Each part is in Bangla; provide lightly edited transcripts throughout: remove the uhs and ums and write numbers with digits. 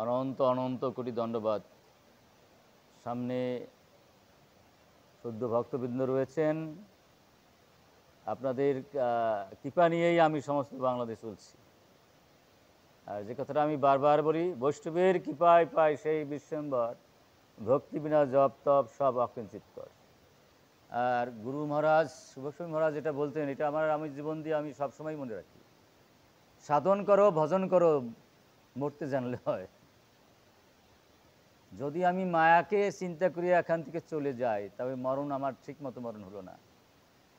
অনন্ত অনন্ত কোটি দণ্ডবাদ। সামনে শুদ্ধ ভক্তবৃন্দ রয়েছেন, আপনাদের কৃপা নিয়েই আমি সমস্ত বাংলাদেশ চলছি। আর যে কথাটা আমি বারবার বলি, বৈষ্ণবের কৃপায় পাই সেই বিশ্বম্বর, ভক্তি বিনা জপ তপ সব অকিঞ্চিত কর। আর গুরু মহারাজ সুবস্বামী মহারাজ এটা বলতেন, এটা আমি জীবন দিয়ে আমি সবসময় মনে রাখি, সাধন করো ভজন করো, মরতে জানলে হয়। যদি আমি মায়াকে চিন্তা করি এখান থেকে চলে যাই, তবে মরণ আমার ঠিক মতো মরণ হলো না।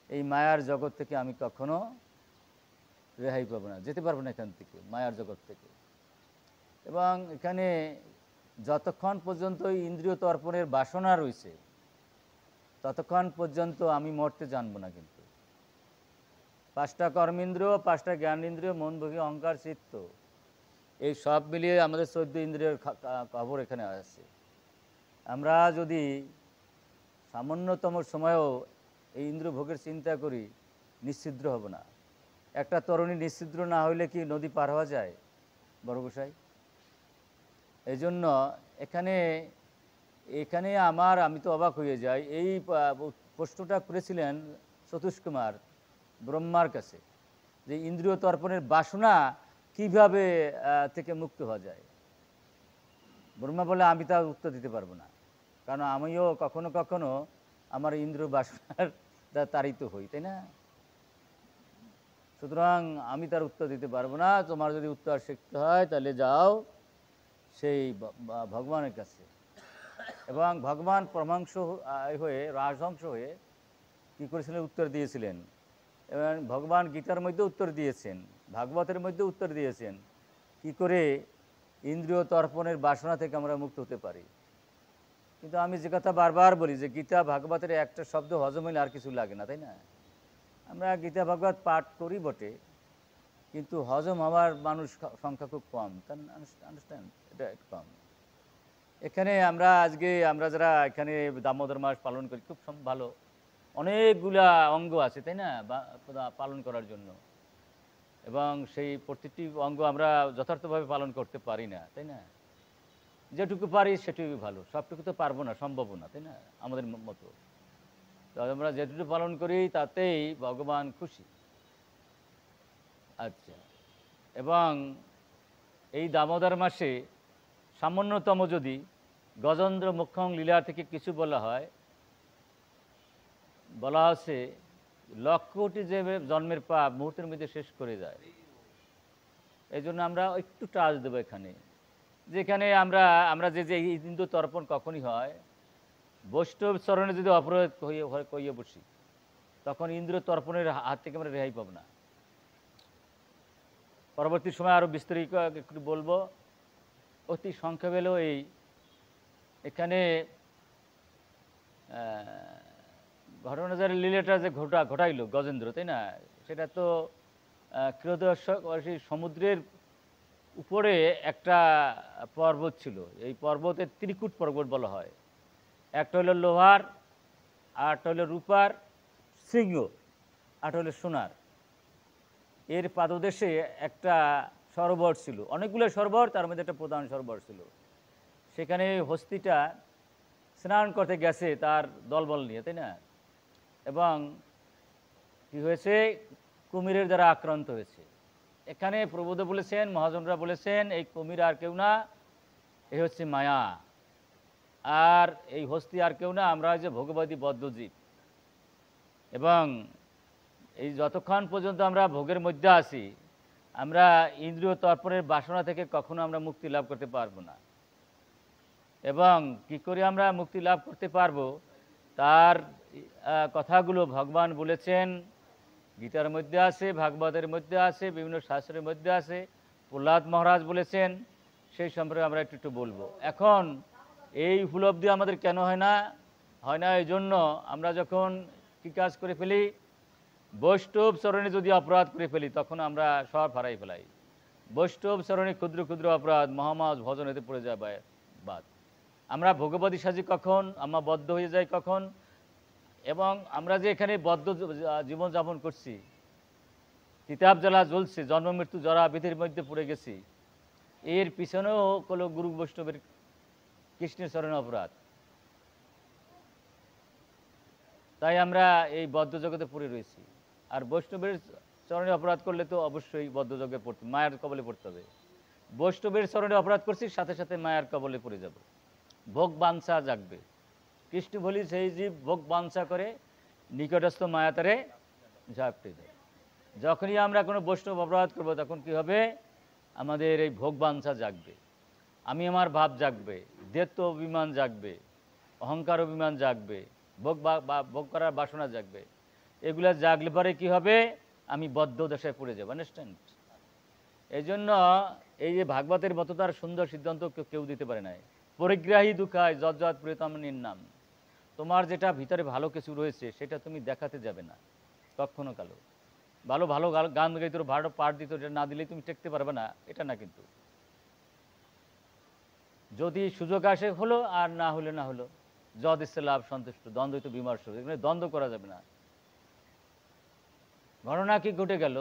এই মায়ার জগৎ থেকে আমি কখনো রেহাই পাবো না, যেতে পারবো না এখান থেকে, মায়ার জগৎ থেকে। এবং এখানে যতক্ষণ পর্যন্ত ইন্দ্রিয় তর্পণের বাসনা রয়েছে, ততক্ষণ পর্যন্ত আমি মরতে জানবো না। কিন্তু 5টা কর্মেন্দ্রিয়, 5টা জ্ঞানেন্দ্রিয়, মন, বুদ্ধি, অহংকার, চিত্ত, এই সব মিলিয়ে আমাদের 14 ইন্দ্রিয়ের খবর এখানে আছে। আমরা যদি সামান্যতম সময়েও এই ইন্দ্র ভোগের চিন্তা করি, নিশ্ছিদ্র হব না। একটা তরুণী নিশ্ছিদ্র না হইলে কি নদী পার হওয়া যায় বড় গোসাই? এই জন্য এখানে আমি তো অবাক হয়ে যাই। এই প্রশ্নটা করেছিলেন সতীশ কুমার ব্রহ্মার কাছে, যে ইন্দ্রিয় তর্পণের বাসনা কিভাবে থেকে মুক্ত হওয়া যায়। ব্রহ্মা বলে, আমি তার উত্তর দিতে পারবো না, কারণ আমিও কখনো কখনো আমার ইন্দ্রিয় বাসনার তাড়িত হই, তাই না? সুতরাং আমি তার উত্তর দিতে পারবো না। তোমার যদি উত্তর শিখতে হয় তাহলে যাও সেই ভগবানের কাছে। এবং ভগবান পরমাংশ হয়ে, রাজহংস হয়ে কী করেছিলেন? উত্তর দিয়েছিলেন। এবং ভগবান গীতার মধ্যে উত্তর দিয়েছেন, ভাগবতের মধ্যে উত্তর দিয়েছেন, কি করে ইন্দ্রিয় তর্পণের বাসনা থেকে আমরা মুক্ত হতে পারি। কিন্তু আমি যে কথা বারবার বলি, যে গীতা ভাগবতের একটা শব্দ হজম হইলে আর কিছু লাগে না, তাই না? আমরা গীতা ভাগবত পাঠ করি বটে, কিন্তু হজম হওয়ার মানুষ সংখ্যা খুব কম। আন্ডারস্ট্যান্ড? এটা কম। এখানে আমরা যারা এখানে দামোদর মাস পালন করি, খুব ভালো, অনেকগুলা অঙ্গ আছে, তাই না, পালন করার জন্য। এবং সেই প্রতিটি অঙ্গ আমরা যথার্থভাবে পালন করতে পারি না, তাই না? যেটুকু পারি সেটুকু ভালো, সবটুকু তো পারবো না, সম্ভব না, তাই না, আমাদের মতো। তো আমরা যেটুকু পালন করি তাতেই ভগবান খুশি। আচ্ছা, এবং এই দামোদর মাসে সামান্যতম যদি গজেন্দ্র মুখ্যং লীলা থেকে কিছু বলা হয়, বলা আছে লক্ষ কোটি যে জন্মের পাপ মুহূর্তের মধ্যে শেষ করে যায়। এই জন্য আমরা একটু টাচ দেবো এখানে, যেখানে আমরা যে ইন্দ্র তর্পণ কখনই হয়, বৈষ্ণব চরণে যদি অপরাধ কইয়ে বসি, তখন ইন্দ্র তর্পণের হাত থেকে আমরা রেহাই পাব না। পরবর্তী সময় আরও বিস্তারিত একটু বলবো। অতি সংক্ষেপ হলো এখানে ঘটনাচারী লীলাটা যে ঘটাইল গজেন্দ্র, তাই না, সেটা তো ক্রীতদর্শক সমুদ্রের উপরে একটা পর্বত ছিল। এই পর্বতের ত্রিকুট পর্বত বলা হয়। একটা হলো লোহার, আরটা হলো রূপার, সিংহ, আরটা হলো সোনার। এর পাদদেশে একটা সরোবর ছিল, অনেকগুলো সরোবর, তার মধ্যে একটা প্রধান সরোবর ছিল। সেখানে হস্তিটা স্নান করতে গেছে তার দলবল নিয়ে, তাই না, এবং কি হয়েছে, কুমিরের দ্বারা আক্রান্ত হয়েছে। এখানে প্রবোধ বলেছেন, মহাজনরা বলেছেন, এই কুমির আর কেউ না, এই হচ্ছে মায়া। আর এই হস্তি আর কেউ না, আমরা যে ভোগবাদী বদ্ধজীব। এবং এই যতক্ষণ পর্যন্ত আমরা ভোগের মধ্যে আছি, আমরা ইন্দ্রিয় তর্পণের বাসনা থেকে কখনো আমরা মুক্তি লাভ করতে পারবো না। এবং কি করে আমরা মুক্তি লাভ করতে পারবো, তার কথাগুলো ভগবান বলেছেন, গীতার মধ্যে আছে, ভাগবতের মধ্যে আছে, বিভিন্ন শাস্ত্রের মধ্যে আছে, প্রহ্লাদ মহারাজ বলেছেন। সেই সম্পর্কে আমরা একটু বলবো। এখন এই উপলব্ধি আমাদের কেন হয় না? এই জন্য আমরা যখন কী কাজ করে ফেলি, বৈষ্ণব চরণে যদি অপরাধ করে ফেলি, তখন আমরা সব হারাই ফেলাই। বৈষ্ণব চরণে ক্ষুদ্র ক্ষুদ্র অপরাধ, মহামাজ ভজন হতে পড়ে যায় বাদ। আমরা ভোগবাদী সাজি কখন, আমরা বদ্ধ হয়ে যাই কখন। এবং আমরা যে এখানে বদ্ধ জীবনযাপন করছি, তিতাব জ্বালা জ্বলছে, জন্ম মৃত্যু জরা বিধির মধ্যে পড়ে গেছি, এর পিছনেও হলো গুরু বৈষ্ণবের কৃষ্ণের চরণে অপরাধ। তাই আমরা এই বদ্ধ জগতে পড়ে রয়েছি। আর বৈষ্ণবের চরণে অপরাধ করলে তো অবশ্যই বদ্ধ জগতে পড়তে, মায়ের কবলে পড়তে হবে। বৈষ্ণবের চরণে অপরাধ করছি, সাথে সাথে মায়ের কবলে পড়ে যাব, ভোগ বাঞ্ছা জাগবে। কৃষ্ণ বলি সেই জীব ভোগ বাঞ্ছা করে নিকটস্থ মায়া তারে ঝাপটে দেয়। যখনই আমরা কোনো বৈষ্ণব অপরাধ করবো তখন কি হবে, আমাদের এই ভোগ বাঞ্ছা জাগবে, আমি আমার ভাব জাগবে, দেত্ব অভিমান জাগবে, অহংকার অভিমান জাগবে, ভোগ করার বাসনা জাগবে। এগুলা জাগলে পরে কি হবে, আমি বদ্ধ দশায় পড়ে যাবো। আন্ডারস্ট্যান্ড? এই জন্য এই যে ভাগবতের মতো তার সুন্দর সিদ্ধান্ত কেউ দিতে পারে নাই। পরিগ্রাহী দুঃখায় যজ্জাত প্রিয়তম নাম। তোমার যেটা ভিতরে ভালো কিছু রয়েছে সেটা তুমি দেখাতে যাবে না কখনো কালো। ভালো ভালো গান গাইতে ভালো পাঠ দিত, এটা না দিলেই তুমি টেকতে পারবে না, এটা না। কিন্তু যদি সুযোগ আসে হলো, আর না হলে না হলো। যদ ইচ্ছে লাভ সন্তুষ্ট, দ্বন্দ্ব তো বিমর্ষ, এখানে দ্বন্দ্ব করা যাবে না। ঘটনা কি ঘটে গেল,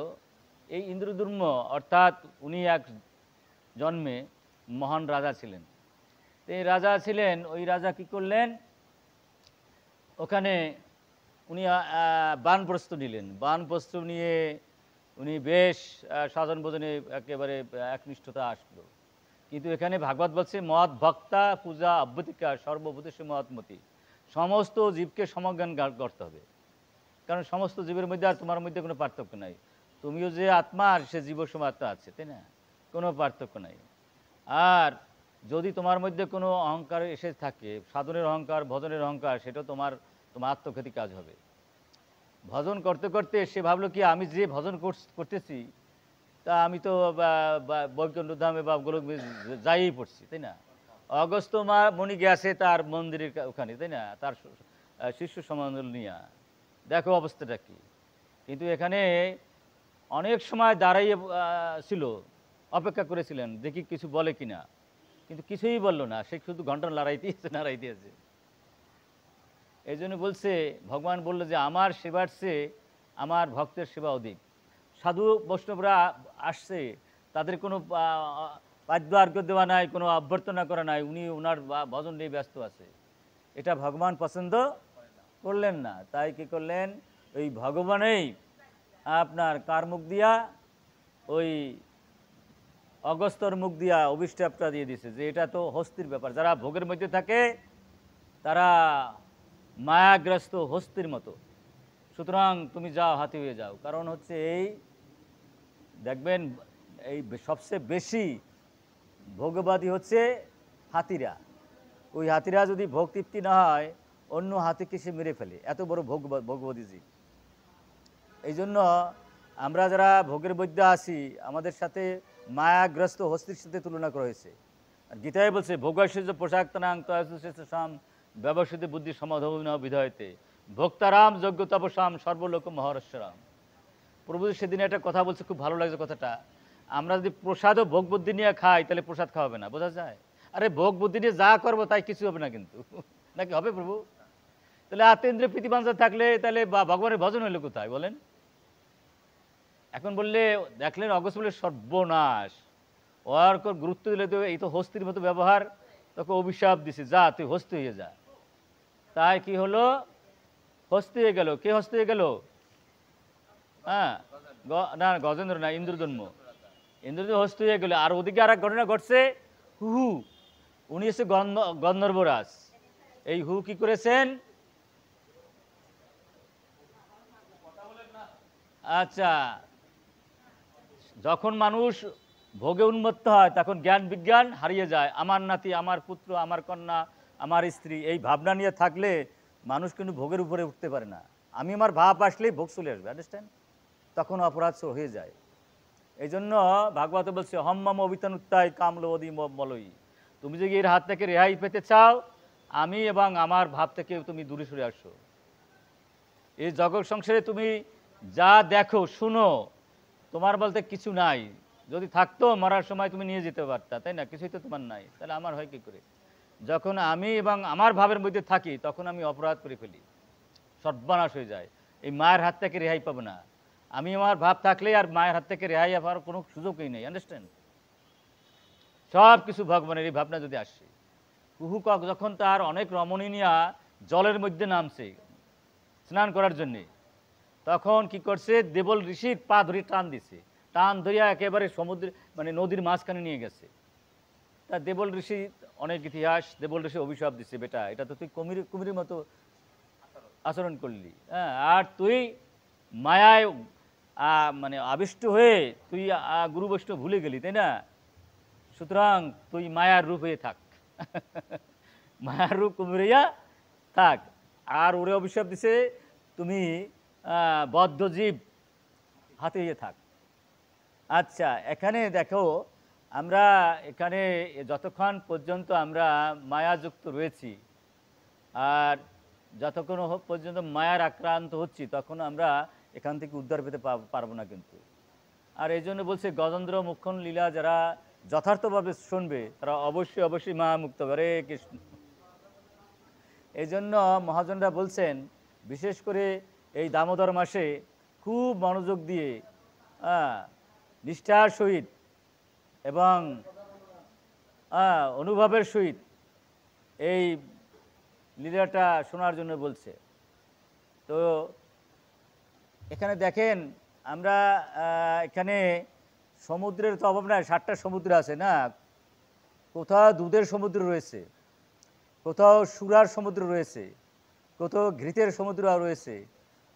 এই ইন্দ্রদুম্ন অর্থাৎ উনি এক জন্মে মহান রাজা ছিলেন। এই রাজা ছিলেন, ওই রাজা কি করলেন, ওখানে উনি বানপ্রস্থ নিলেন। বানপ্রস্থ নিয়ে উনি বেশ সাধন ভোজনে একেবারে একনিষ্ঠতা আসলো। কিন্তু এখানে ভাগবত বলছে মদ ভক্তা পূজা অভ্যতিকা সর্বভূতেষু মহাত্মতি। সমস্ত জীবকে সমজ্ঞান করতে হবে, কারণ সমস্ত জীবের মধ্যে আর তোমার মধ্যে কোনো পার্থক্য নাই। তুমিও যে আত্মা আর সে জীব সময় আত্মা আছে, তাই না? কোনো পার্থক্য নাই। আর যদি তোমার মধ্যে কোনো অহংকার এসে থাকে, সাধনের অহংকার, ভজনের অহংকার, সেটা তোমার আত্মক্ষতি কাজ হবে। ভজন করতে করতে সে ভাবলো কি, আমি যে ভজন করতেছি তা আমি তো বৈকুণ্ঠ ধামে বা গোলক যাইই পড়ছি, তাই না? অগস্ত্য মণি গেছে তার মন্দিরের ওখানে, তাই না? তার শিষ্য সমাদল নিয়ে দেখো অবস্থাটা কি। কিন্তু এখানে অনেক সময় দাঁড়াইয়ে ছিল, অপেক্ষা করেছিলেন দেখি কিছু বলে কিনা, কিন্তু কিছুই বললো না। সে শুধু ঘন্টা লড়াই দিয়েছে। এই জন্য বলছে, ভগবান বললো যে আমার সেবার চেয়ে আমার ভক্তের সেবা অধিক। সাধু বৈষ্ণবরা আসছে, তাদের কোনো বাদ্য আর্ঘ্য দেওয়া নাই, কোনো অভ্যর্থনা করা নাই, উনি ওনার ভজন নিয়ে ব্যস্ত আছে। এটা ভগবান পছন্দ করলেন না। তাই কি করলেন, ওই ভগবানেই আপনার কার মুখ দিয়া, ওই অগস্ত্যর মুখ দিয়া অভিশাপটা দিয়ে দিছে যে এটা তো হস্তির ব্যাপার। যারা ভোগের মধ্যে থাকে তারা মায়াগ্রস্ত হস্তির মতো, সুতরাং তুমি যাও, হাতি হয়ে যাও। কারণ হচ্ছে এই দেখবেন এই সবচেয়ে বেশি ভোগবাদী হচ্ছে হাতিরা। ওই হাতিরা যদি ভোগ তৃপ্তি না হয় অন্য হাতিকে সে মেরে ফেলে, এত বড় ভোগবাদী জীব। এই জন্য আমরা যারা ভোগের মধ্যে আছি আমাদের সাথে মায়াগ্রস্ত হস্তির সাথে তুলনা করা হয়েছে। আর গীতায় বলছে ভোগৈশ্বর্য পোশাক্তানাং তয়াম ব্যবসিত বুদ্ধি সমাধন বিধয়তে ভোক্তারাম যজ্ঞ তপসাম সর্বলোক মহারশ্বরাম। প্রভু সেদিন একটা কথা বলছে, খুব ভালো লাগছে কথাটা। আমরা যদি প্রসাদ ও ভোগ বুদ্ধি নিয়ে খাই তাহলে প্রসাদ খাওয়াবে না, বোঝা যায়? আরে ভোগ বুদ্ধি নিয়ে যা করবো তাই কিছু হবে না কিন্তু, নাকি হবে প্রভু? তাহলে আত্মেন্দ্রিয় প্রীতিবাঞ্ছা থাকলে তাহলে ভগবানের ভজন হইলো কোথায় বলেন? এখন বললে দেখলেন অগস্ত বলে সর্বনাশ, ওর গুরুত্ব দিলে তো এই তো হস্তির মতো ব্যবহার, তোকে অভিশাপ দিছে, যা তুই হস্তি হয়ে যা। তাই কি হলো, হস্তি হয়ে গেল। কে হস্তি হয়ে গেল? হ্যাঁ, না গজেন্দ্র না, ইন্দ্রজন্ম। ইন্দ্রজন্ম হস্তি হয়ে গেল। আর ওদিকে আর এক ঘটনা ঘটছে, হু উনি এসে গন্ধর্বরাজ। এই হু কি করেছেন, আচ্ছা, যখন মানুষ ভোগে উন্মত্ত হয় তখন জ্ঞান বিজ্ঞান হারিয়ে যায়। আমার নাতি, আমার পুত্র, আমার কন্যা, আমার স্ত্রী, এই ভাবনা নিয়ে থাকলে মানুষ কিন্তু ভোগের উপরে উঠতে পারে না। আমি আমার ভাব আসলেই ভোগ চলে আসবে, আন্ডারস্ট্যান্ড? তখন অপরাধ হয়ে যায়। এই জন্য ভাগবত বলছে হম্মম অবিতান উত্তায় কামলোদি বলই। তুমি যদি এর হাত থেকে রেহাই পেতে চাও, আমি এবং আমার ভাব থেকে তুমি দূরে সরে আসো। এই জগৎ সংসারে তুমি যা দেখো শুনো, তোমার বলতে কিছু নাই। যদি থাকতো মরার সময় তুমি নিয়ে যেতে পারতা, তাই না? কিছুই তো তোমার নাই, তাহলে আমার হয় কি করে? যখন আমি এবং আমার ভাবের মধ্যে থাকি তখন আমি অপরাধ করে ফেলি, সর্বনাশ হয়ে যায়। এই মায়ের হাত থেকে রেহাই পাবো না। আমি আমার ভাব থাকলে আর মায়ের হাত থেকে রেহাই পাওয়ার কোনো সুযোগই নেই, আন্ডারস্ট্যান্ড? সব কিছু ভগবানের এই ভাবনা যদি আসে। কুহুকক যখন তার অনেক রমণী নিয়া জলের মধ্যে নামছে স্নান করার জন্যে, তখন কি করছে, দেবল ঋষির পা ধরে টান দিছে, টান ধরিয়া একেবারে সমুদ্রে মানে নদীর মাঝখানে নিয়ে গেছে। তা দেবল ঋষি অনেক ইতিহাস, দেবল ঋষি অভিশাপ দিচ্ছে, বেটা এটা তো তুই কুমিরের মতো আচরণ করলি, হ্যাঁ, আর তুই মায়ায় মানে আবিষ্ট হয়ে তুই গুরু বৈষ্ণব ভুলে গেলি, তাই না? সুতরাং তুই মায়ার রূপ হয়ে থাক মায়ার রূপ কুমিরিয়া থাক। আর ওরে অভিশাপ দিছে, তুমি বদ্ধজীব হাতে ইয়ে থাক। আচ্ছা, এখানে দেখো, আমরা এখানে যতক্ষণ পর্যন্ত আমরা মায়াযুক্ত রয়েছি আর যতক্ষণ পর্যন্ত মায়ার আক্রান্ত হচ্ছি, তখন আমরা এখান থেকে উদ্ধার পেতে পারবো না কিন্তু। আর এই জন্য বলছে, গজেন্দ্র মুখ্যন লীলা যারা যথার্থভাবে শুনবে তারা অবশ্যই অবশ্যই মা মুক্ত হবে। হরে কৃষ্ণ। এই জন্য মহাজনরা বলছেন, বিশেষ করে এই দামোদর মাসে খুব মনোযোগ দিয়ে নিষ্ঠার সহিত এবং অনুভবের সহিত এই লীলাটা শোনার জন্য বলছে। তো এখানে দেখেন, আমরা এখানে সমুদ্রের তো অভাব নাই, 7টা সমুদ্র আছে না, কোথাও দুধের সমুদ্র রয়েছে, কোথাও সুরার সমুদ্র রয়েছে, কোথাও ঘৃতের সমুদ্র রয়েছে,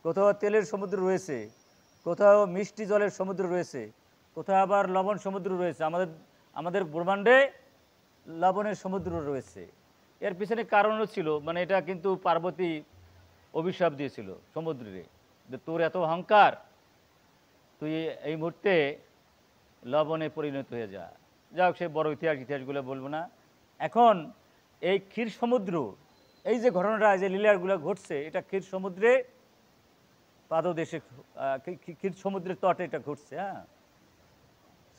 কোথাও তেলের সমুদ্র রয়েছে, কোথাও মিষ্টি জলের সমুদ্র রয়েছে, কোথাও আবার লবণ সমুদ্র রয়েছে। আমাদের ব্রহ্মাণ্ডে লবণের সমুদ্র রয়েছে। এর পিছনে কারণও ছিল, মানে এটা কিন্তু পার্বতী অভিশাপ দিয়েছিল সমুদ্রে, যে তোর এত অহংকার, তুই এই মুহূর্তে লবণে পরিণত হয়ে যা। যাক, সে বড় ইতিহাসগুলো বলবো না। এখন এই ক্ষীর সমুদ্র, এই যে ঘটনাটা, যে লীলাগুলো ঘটছে, এটা ক্ষীর সমুদ্রে পাদদেশে, ক্ষীর সমুদ্রের তটে এটা ঘটছে। হ্যাঁ,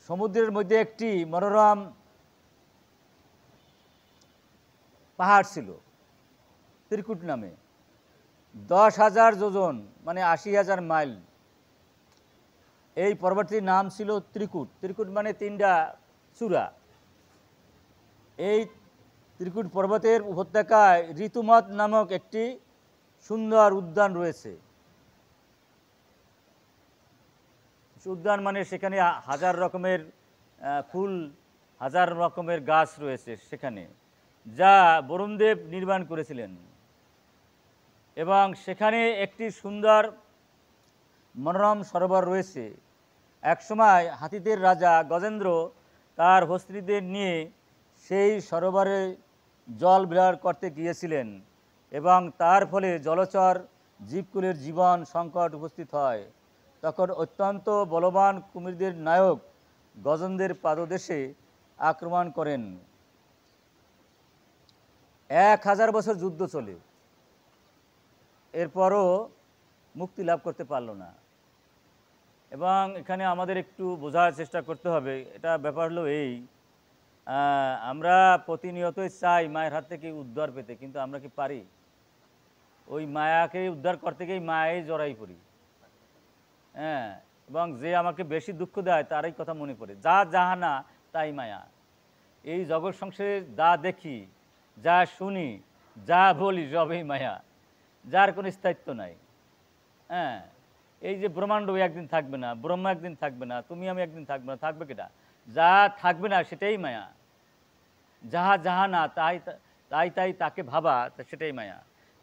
সমুদ্রের মধ্যে একটি মনোরম পাহাড় ছিল ত্রিকুট নামে, 10,000 যোজন মানে 80,000 মাইল। এই পর্বতটির নাম ছিল ত্রিকুট। ত্রিকুট মানে 3টা চূড়া। এই ত্রিকুট পর্বতের উপত্যকায় ঋতুমত নামক একটি সুন্দর উদ্যান রয়েছে। উদ্যান মানে সেখানে 1000 রকমের ফুল, 1000 রকমের গাছ রয়েছে সেখানে, যা বরুণদেব নির্মাণ করেছিলেন। এবং সেখানে একটি সুন্দর মনোরম সরোবর রয়েছে। একসময় হাতিদের রাজা গজেন্দ্র তার হস্তিদের নিয়ে সেই সরোবরে জল বিহার করতে গিয়েছিলেন এবং তার ফলে জলচর জীবকুলের জীবন সংকট উপস্থিত হয়। তখন অত্যন্ত বলবান কুমিরদের নায়ক গজেন্দ্রের পাদদেশে আক্রমণ করেন। 1000 বছর যুদ্ধ চলে, এরপরও মুক্তি লাভ করতে পারল না। এবং এখানে আমাদের একটু বোঝার চেষ্টা করতে হবে, এটা ব্যাপার হলো এই, আমরা প্রতিনিয়তই চাই মায়ের হাত থেকে উদ্ধার পেতে, কিন্তু আমরা কি পারি? ওই মায়াকে উদ্ধার করতে গিয়ে মায়াই জড়াই পড়ি। হ্যাঁ, এবং যে আমাকে বেশি দুঃখ দেয় তারই কথা মনে পড়ে। যা জাহানা তাই মায়া। এই জগৎ সংসারে যা দেখি, যা শুনি, যা বলি, সবই মায়া, যার কোনো স্থায়িত্ব নাই। হ্যাঁ, এই যে ব্রহ্মাণ্ড একদিন থাকবে না, ব্রহ্মা একদিন থাকবে না, তুমি আমি একদিন থাকবে না, থাকবে কেটা? যা থাকবে না সেটাই মায়া। যাহা যাহা না তাই তাই তাই তাকে ভাবা, সেটাই মায়া।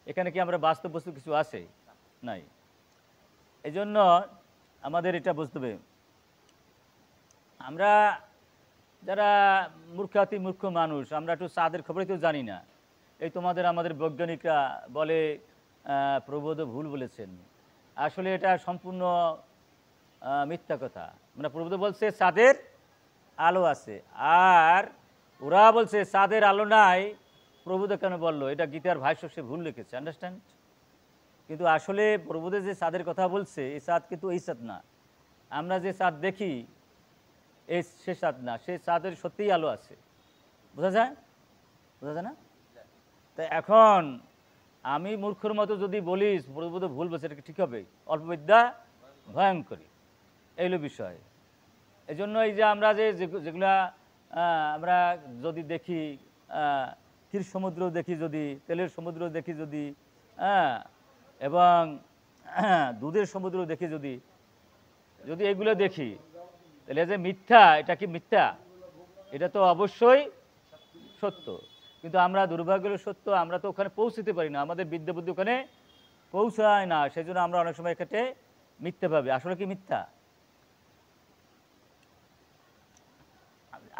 এখানে কি আমরা বাস্তব বস্তু কিছু আছে? নাই। এই জন্য আমাদের এটা বুঝতে হবে, আমরা যারা মূর্খাতি মূর্খ মানুষ, আমরা একটু চাঁদের খবরে তো জানি না। এই আমাদের বৈজ্ঞানিকরা বলে প্রবোধ ভুল বলেছেন, আসলে এটা সম্পূর্ণ মিথ্যা কথা। মানে প্রবোধ বলছে চাঁদের আলো আছে, আর ওরা বলছে চাঁদের আলো নাই, প্রবোধ কেন বললো? এটা গীতার ভাষ্য সে ভুল লিখেছে, আন্ডারস্ট্যান্ড? কিন্তু আসলে প্রবোধে যে চাঁদের কথা বলছে, এই চাঁদ কিন্তু এই চাঁদ না। আমরা যে চাঁদ দেখি সে চাঁদ না, সে চাঁদের সত্যিই আলো আছে। বোঝা যায়? বোঝা যায় না? তা এখন আমি মূর্খর মতো যদি বলিস প্রবোধ ভুল বলছে, এটা ঠিক হবে? অল্প বিদ্যা ভয়ঙ্করী, এইগুলো বিষয়। এই জন্য এই যে আমরা যেগুলা আমরা যদি দেখি ক্ষীর সমুদ্র দেখি, যদি তেলের সমুদ্র দেখি, যদি এবং দুধের সমুদ্র দেখি, যদি যদি এগুলো দেখি, তাহলে যে মিথ্যা, এটা কি মিথ্যা? এটা তো অবশ্যই সত্য। কিন্তু আমরা দুর্ভাগ্যের সত্য, আমরা তো ওখানে পৌঁছতে পারি না, আমাদের বিদ্যা বুদ্ধি ওখানে পৌঁছায় না, সেই জন্য আমরা অনেক সময় এক্ষেত্রে মিথ্যা ভাবি। আসলে কি মিথ্যা?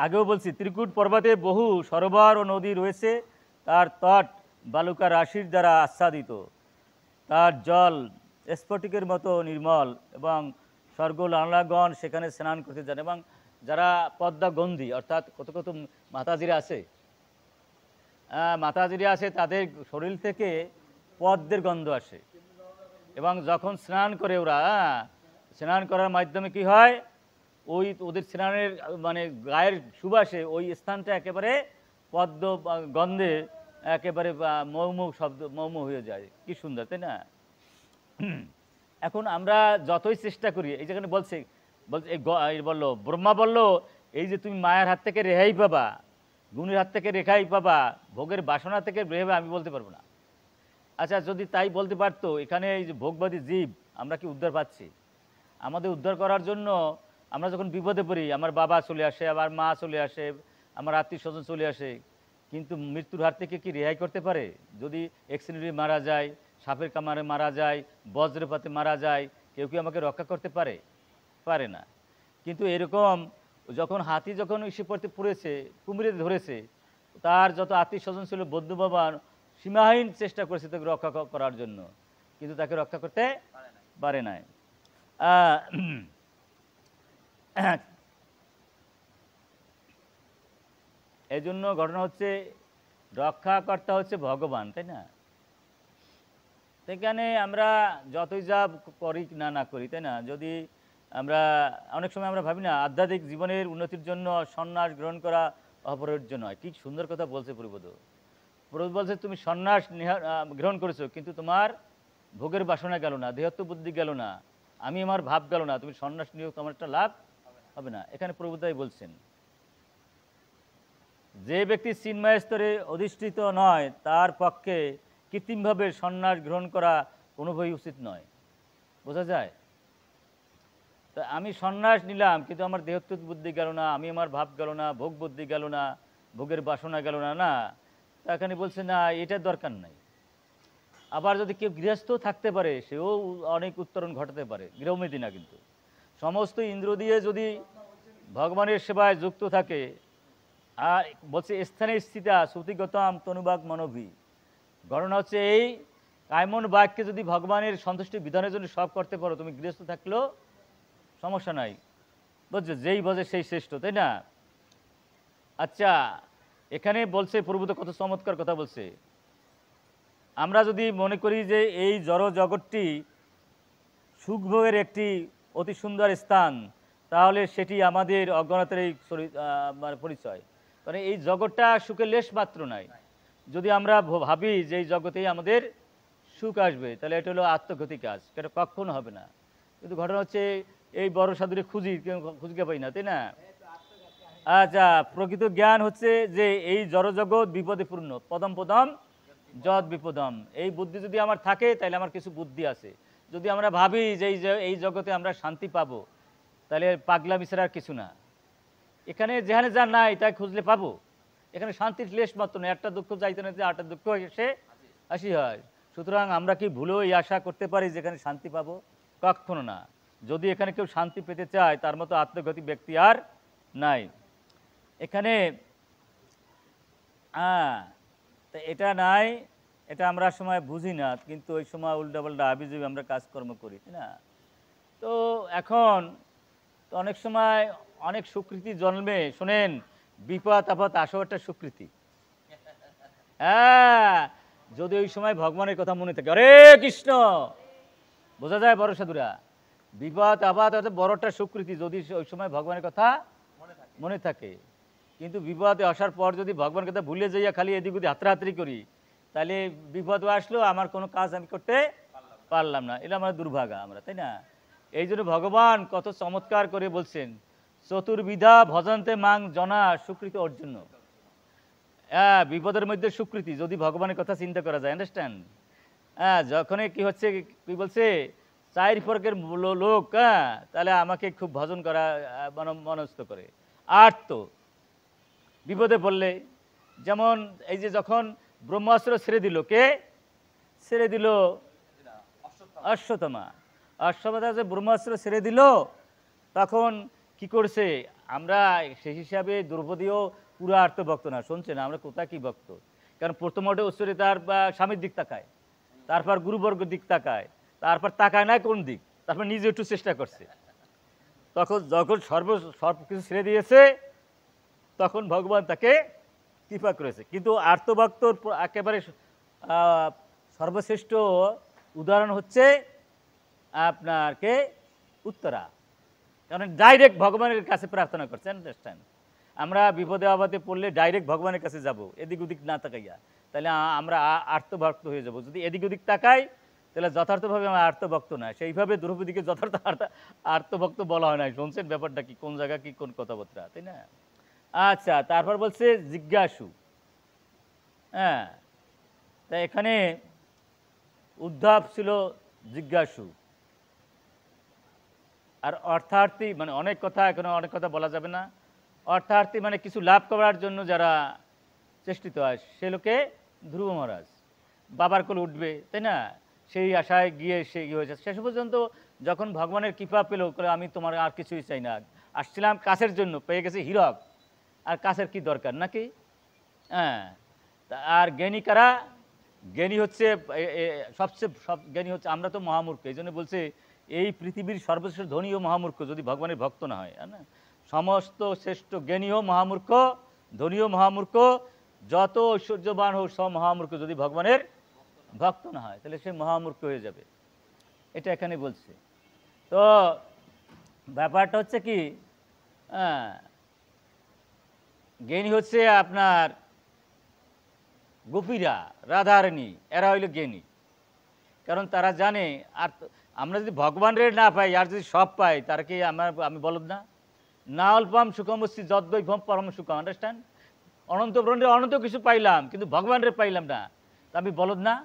আগেও বলছি, ত্রিকুট পর্বতে বহু সরোবর ও নদী রয়েছে, তার তট বালুকা রাশির দ্বারা আচ্ছাদিত, তার জল স্ফটিকের মতো নির্মল, এবং স্বর্গলালাগণ সেখানে স্নান করতে যান। এবং যারা পদ্মাগন্ধী, অর্থাৎ কত কত মাতাজিরা আছে, মাতাজিরা আছে, তাদের শরীর থেকে পদ্মের গন্ধ আসে, এবং যখন স্নান করে ওরা, স্নান করার মাধ্যমে কি হয়, ওই ওদের স্নানের মানে গায়ের সুবাসে ওই স্থানটা একেবারে পদ্ম গন্ধে একেবারে মৌমৌ শব্দ, মৌমৌ হয়ে যায়। কি সুন্দর, তাই না? এখন আমরা যতই চেষ্টা করি, এই যেখানে বলছে বললো, ব্রহ্মা বলল, এই যে তুমি মায়ের হাত থেকে রেহাই পাবা, গুণের হাত থেকে রেহাই পাবা, ভোগের বাসনা থেকে রেহাই, আমি বলতে পারবো না। আচ্ছা, যদি তাই বলতে পারতো, এখানে এই যে ভোগবাদী জীব, আমরা কি উদ্ধার পাচ্ছি? আমাদের উদ্ধার করার জন্য আমরা যখন বিপদে পড়ি, আমার বাবা চলে আসে, আমার মা চলে আসে, আমার আত্মীয় স্বজন চলে আসে, কিন্তু মৃত্যুর হাত থেকে কি রেহাই করতে পারে? যদি অ্যাক্সিডেন্টে মারা যায়, সাপের কামড়ে মারা যায়, বজ্রপাতে মারা যায়, কেউ কি আমাকে রক্ষা করতে পারে? পারে না। কিন্তু এরকম যখন হাতি যখন এসে পড়েছে, কুমিরে ধরেছে, তার যত আত্মীয় স্বজন ছিল, বন্ধু বাবা, সীমাহীন চেষ্টা করেছে তাকে রক্ষা করার জন্য, কিন্তু তাকে রক্ষা করতে পারে নাই। এই জন্য ঘটনা হচ্ছে, রক্ষাকর্তা হচ্ছে ভগবান, তাই না? সেখানে আমরা যতই যা করি না করি, তাই না, যদি আমরা অনেক সময় আমরা ভাবি না, আধ্যাত্মিক জীবনের উন্নতির জন্য সন্ন্যাস গ্রহণ করা অপরিহার্য নয়। কি সুন্দর কথা বলছে প্রভুপদ। প্রভু বলছে, তুমি সন্ন্যাস গ্রহণ করেছো, কিন্তু তোমার ভোগের বাসনা গেল না, দেহত্ব বুদ্ধি গেল না, আমি আমার ভাব গেল না, তুমি সন্ন্যাস নিয়েও তোমার একটা লাভ হবে না। এখানে প্রভুতাই বলছেন, যে ব্যক্তি চিন্ময় স্তরে অধিষ্ঠিত নয়, তার পক্ষে কৃত্রিমভাবে সন্ন্যাস গ্রহণ করা কোনোভাবেই উচিত নয়। বোঝা যায়? তা আমি সন্ন্যাস নিলাম, কিন্তু আমার দেহত্ব বুদ্ধি গেল না, আমি আমার ভাব গেল না, ভোগ বুদ্ধি গেল না, ভোগের বাসনা গেল না, না, এখানে বলছে না, এটার দরকার নাই। আবার যদি কেউ গৃহস্থ থাকতে পারে, সেও অনেক উত্তরণ ঘটাতে পারে, গৃহমেদি না। কিন্তু সমস্ত ইন্দ্র দিয়ে যদি ভগবানের সেবায় যুক্ত থাকে, আর বলছে স্থানে স্থিতা শ্রুতিগতম তনুবাগ মনোভি, ঘটনা হচ্ছে এই, কায়মন বাক্যে যদি ভগবানের সন্তুষ্টি বিধানের জন্য সব করতে পারো, তুমি গৃহস্থ থাকলেও সমস্যা নাই। বুঝছো, যেই বোঝে সেই শ্রেষ্ঠ, তাই না? আচ্ছা, এখানে বলছে প্রভুত কত চমৎকার কথা বলছে। আমরা যদি মনে করি যে এই জড় জগৎটি সুখভোগের একটি অতি সুন্দর স্থান, তাহলে সেটি আমাদের অজ্ঞানতার পরিচয়। মানে এই জগৎটা সুখের লেশ মাত্র নাই। যদি আমরা ভাবি যে এই জগতেই আমাদের সুখ আসবে, তাহলে এটা হলো আত্মঘাতী কাজ, এটা কখনো হবে না। কিন্তু ঘটনা হচ্ছে, এই বড় সাধুরে খুঁজে পাই না, তাই না? আচ্ছা, প্রকৃত জ্ঞান হচ্ছে যে এই জড়জগৎ বিপদে পূর্ণ, পদম পদম যদ বিপদম। এই বুদ্ধি যদি আমার থাকে, তাহলে আমার কিছু বুদ্ধি আছে। যদি আমরা ভাবি যে এই জগতে আমরা শান্তি পাবো, তাহলে পাগলামি ছাড়া আর কিছু না। এখানে যেখানে যা নাই তাই খুঁজলে পাবো। এখানে শান্তির লেশ মাত্র না, একটা দুঃখ যাইতে না যে আটটা দুঃখ এসে আসি হয়। সুতরাং আমরা কি ভুলেও এই আশা করতে পারি যেখানে শান্তি পাবো? কখনো না। যদি এখানে কেউ শান্তি পেতে চায়, তার মতো আত্মঘাতী ব্যক্তি আর নাই এখানে। তা এটা নাই, এটা আমরা সময় বুঝি না, কিন্তু ওই সময় উল্টাপাল্টা আবিজবি আমরা কাজকর্ম করি, তাই না? তো এখন তো অনেক সময় অনেক সুকৃতি জন্মে, শোনেন, বিপদ আপদ আসো একটা সুকৃতি। হ্যাঁ, যদি ওই সময় ভগবানের কথা মনে থাকে, হরে কৃষ্ণ, বোঝা যায় বড় সাধুরা, বিপদ আপদ বড়টা সুকৃতি, যদি ওই সময় ভগবানের কথা মনে থাকে। কিন্তু বিপদে আসার পর যদি ভগবানের কথা ভুলে যাইয়া খালি এদিক ওদিক হাতড়াহাতড়ি করি, তাহলে বিপদ আসলো, আমার কোনো কাজ আমি করতে পারলাম না, এটা আমার দুর্ভাগা আমরা, তাই না? এই জন্য ভগবান কত চমৎকার করে বলছেন, চতুর্বিধা ভজন্তে মাং জনা সুকৃতি অর্জুন। হ্যাঁ, বিপদের মধ্যে সুকৃতি, যদি ভগবানের কথা চিন্তা করা যায়, আন্ডারস্ট্যান্ড। হ্যাঁ, যখনই কি হচ্ছে, কি বলছে, চার প্রকারের লোক, হ্যাঁ, তাহলে আমাকে খুব ভজন করা মনস্থ করে। আর তো বিপদে পড়লে, যেমন এই যে যখন ব্রহ্মাস্ত্র ছেড়ে দিল, কে ছেড়ে দিল? অশ্বত্থামা। অশ্বত্থামা যে ব্রহ্মাস্ত্র ছেড়ে দিল, তখন কি করছে? আমরা সেই হিসাবে দ্রৌপদীও পুরো আর্তভক্ত না, শুনছে না, আমরা কোথা কি ভক্ত। কারণ প্রথমত ঐশ্বরী তার স্বামীর দিক তাকায়, তারপর গুরুবর্গের দিক তাকায়, তারপর তাকায় না কোন দিক, তারপর নিজে একটু চেষ্টা করছে। তখন যখন সর্ব কিছু ছেড়ে দিয়েছে, তখন ভগবান তাকে কৃপা করেছে। কিন্তু আর্তভক্তর একেবারে সর্বশ্রেষ্ঠ উদাহরণ হচ্ছে আপনার কে? উত্তরা। কারণ ডাইরেক্ট ভগবানের কাছে প্রার্থনা করছে, আন্ডারস্ট্যান্ড। আমরা বিপদে আপদে পড়লে ডাইরেক্ট ভগবানের কাছে যাব, এদিক ওদিক না তাকাইয়া, তাহলে আমরা আর্তভক্ত হয়ে যাব। যদি এদিক ওদিক তাকাই, তাহলে যথার্থভাবে আমরা আর্তভক্ত না। সেইভাবে দ্রৌপদীকে যথার্থ আর্তভক্ত বলা হয় না। শুনছেন ব্যাপারটা কি, কোন জায়গা কি, কোন কথাবার্তা, তাই না? আচ্ছা, তারপর বলছে জিজ্ঞাসু। হ্যাঁ, তা এখানে উদ্ধব ছিল জিজ্ঞাসু। আর অর্থার্থী মানে অনেক কথা, এখানে অনেক কথা বলা যাবে না। অর্থার্থী মানে কিছু লাভ করার জন্য যারা চেষ্টিত হয়, সে লোকে ধ্রুব মহারাজ বাবার কোলে উঠবে, তাই না? সেই আশায় গিয়ে সে ইয়ে হয়েছে। শেষ পর্যন্ত যখন ভগবানের কৃপা পেল, আমি তোমার আর কিছুই চাই না, আসছিলাম কাছের জন্য, পেয়ে গেছে হীরক, আর কাছের কি দরকার নাকি? হ্যাঁ, আর জ্ঞানী কারা? জ্ঞানী হচ্ছে সবচেয়ে জ্ঞানী হচ্ছে, আমরা তো মহামূর্খ, এই জন্য বলছে এই পৃথিবীর সর্বশ্রেষ্ঠ ধনীও মহামূর্খ যদি ভগবানের ভক্ত না হয়, না? সমস্ত শ্রেষ্ঠ জ্ঞানীও মহামূর্খ, ধনীও মহামূর্খ, যত ঐশ্বর্যবান হোক সব মহামূর্খ যদি ভগবানের ভক্ত না হয়, তাহলে সে মহামূর্খ হয়ে যাবে। এটা এখানে বলছে। তো ব্যাপারটা হচ্ছে কি, জ্ঞানী হচ্ছে আপনার গোপীরা, রাধারানী, এরা হইল জ্ঞানী। কারণ তারা জানে, আর আমরা যদি ভগবানের না পাই, আর যদি সব পাই, তারা কি আমি বলদ না? না অল্পম সুখমস্তি যদ্বৈভম পরম সুখম, আন্ডারস্ট্যান্ড? অনন্ত ব্রহ্মাণ্ডে অনন্ত কিছু পাইলাম, কিন্তু ভগবানের পাইলাম না, তা আমি বলদ না?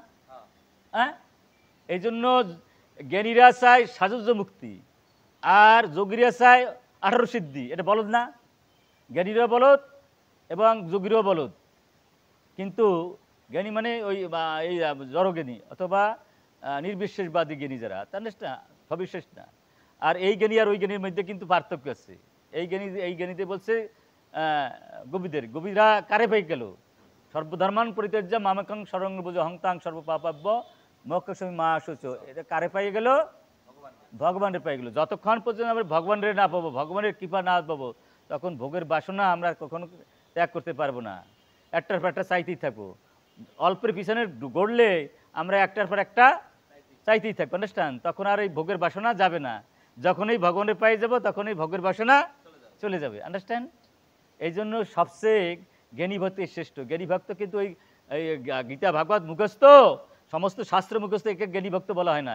হ্যাঁ, এই জন্য জ্ঞানীরা চায় সাজুজ্য মুক্তি, আর যোগীরা চায় 18 সিদ্ধি। এটা বলদ না? জ্ঞানীরা বলদ এবং যোগীরাও বলদ। কিন্তু জ্ঞানী মানে ওই এই জড়জ্ঞানী অথবা নির্বিশেষবাদী জ্ঞানী যারা, তার না সবিশেষ না। আর এই জ্ঞানী আর ওই জ্ঞানীর মধ্যে কিন্তু পার্থক্য আছে। এই জ্ঞানীতে বলছে গোপীরা কারে পাই গেল? সর্বধর্মান পরিত্যাজ্য মামেকং শরং বুঝ হংতাং সর্বপাপাব্য মোক্ষস্বামী মা শোচ। এটা কারে পাই গেল? ভগবানের পাই গেল। যতক্ষণ পর্যন্ত আমরা ভগবানের না পাবো, ভগবানের কৃপা না পাবো, তখন ভোগের বাসনা আমরা কখনো ত্যাগ করতে পারবো না। একটার পর একটা চাইতেই থাকবো। অল্পের পিছনে গড়লে আমরা একটার পর একটা চাইতেই থাকবো, আন্ডারস্ট্যান্ড? তখন আর এই ভোগের বাসনা যাবে না। যখনই ভগবানের পাই যাব, তখনই ভোগের বাসনা চলে যাবে, আন্ডারস্ট্যান্ড? এই জন্য সবচেয়ে জ্ঞানী ভক্তি শ্রেষ্ঠ। জ্ঞানী ভক্ত কিন্তু ওই গীতা ভাগবত মুখস্থ, সমস্ত শাস্ত্র মুখস্থ, একে জ্ঞানী ভক্ত বলা হয় না।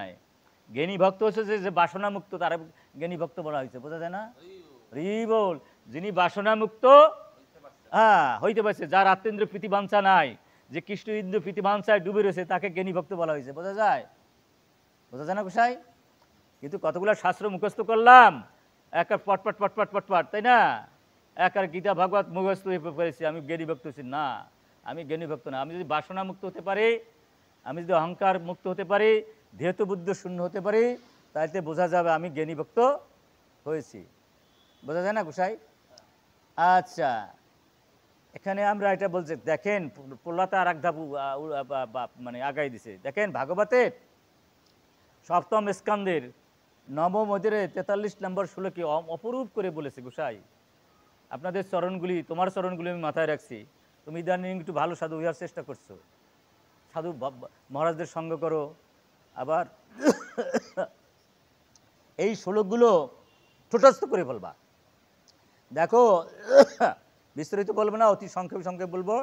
জ্ঞানী ভক্ত হচ্ছে যে বাসনা মুক্ত, তারা জ্ঞানী ভক্ত বলা হয়েছে, বোঝা যায় না? বল, যিনি বাসনা মুক্ত, হ্যাঁ, হইতে পারছে, যার আত্মেন্দ্র প্রীতিবাঞ্ছা নাই, যে কৃষ্ণ ইন্দ্র প্রীতিবাঞ্ছায় ডুবে রয়েছে, তাকে জ্ঞানী ভক্ত বলা হয়েছে। বোঝা যায়? বোঝা যায় না গোসাই? কিন্তু কতগুলো শাস্ত্র মুখস্থ করলাম, একার পটপট পটপট পটপট, তাই না? একার গীতা ভাগবত মুখস্থ হয়ে পেরেছি, আমি জ্ঞানী ভক্ত হচ্ছি না। আমি জ্ঞানী ভক্ত না। আমি যদি বাসনা মুক্ত হতে পারি, আমি যদি অহংকার মুক্ত হতে পারি, ধেয়ত বুদ্ধ শূন্য হতে পারি, তাইতে বোঝা যাবে আমি জ্ঞানী ভক্ত হয়েছি। বোঝা যায় না গোসাই? আচ্ছা, এখানে আমরা এটা বলছি, দেখেন প্রহ্লাদ আর এক ধাপ মানে আগাই দিছে। দেখেন ভাগবতের সপ্তম স্কন্ধের নবম অধ্যায়ে 43 নম্বর শ্লোকে অপরূপ করে বলেছে গোসাই, আপনাদের চরণগুলি, তোমার চরণগুলি আমি মাথায় রাখছি, তুমি ইদানিং একটু ভালো সাধু হওয়ার চেষ্টা করছো, সাধু মহারাজদের সঙ্গ করো। আবার এই শ্লোকগুলো ঠোঁটস্থ করে বলবা। দেখো, বিস্তারিত বলবো না, অতি সংক্ষেপে সংক্ষেপে বলবো।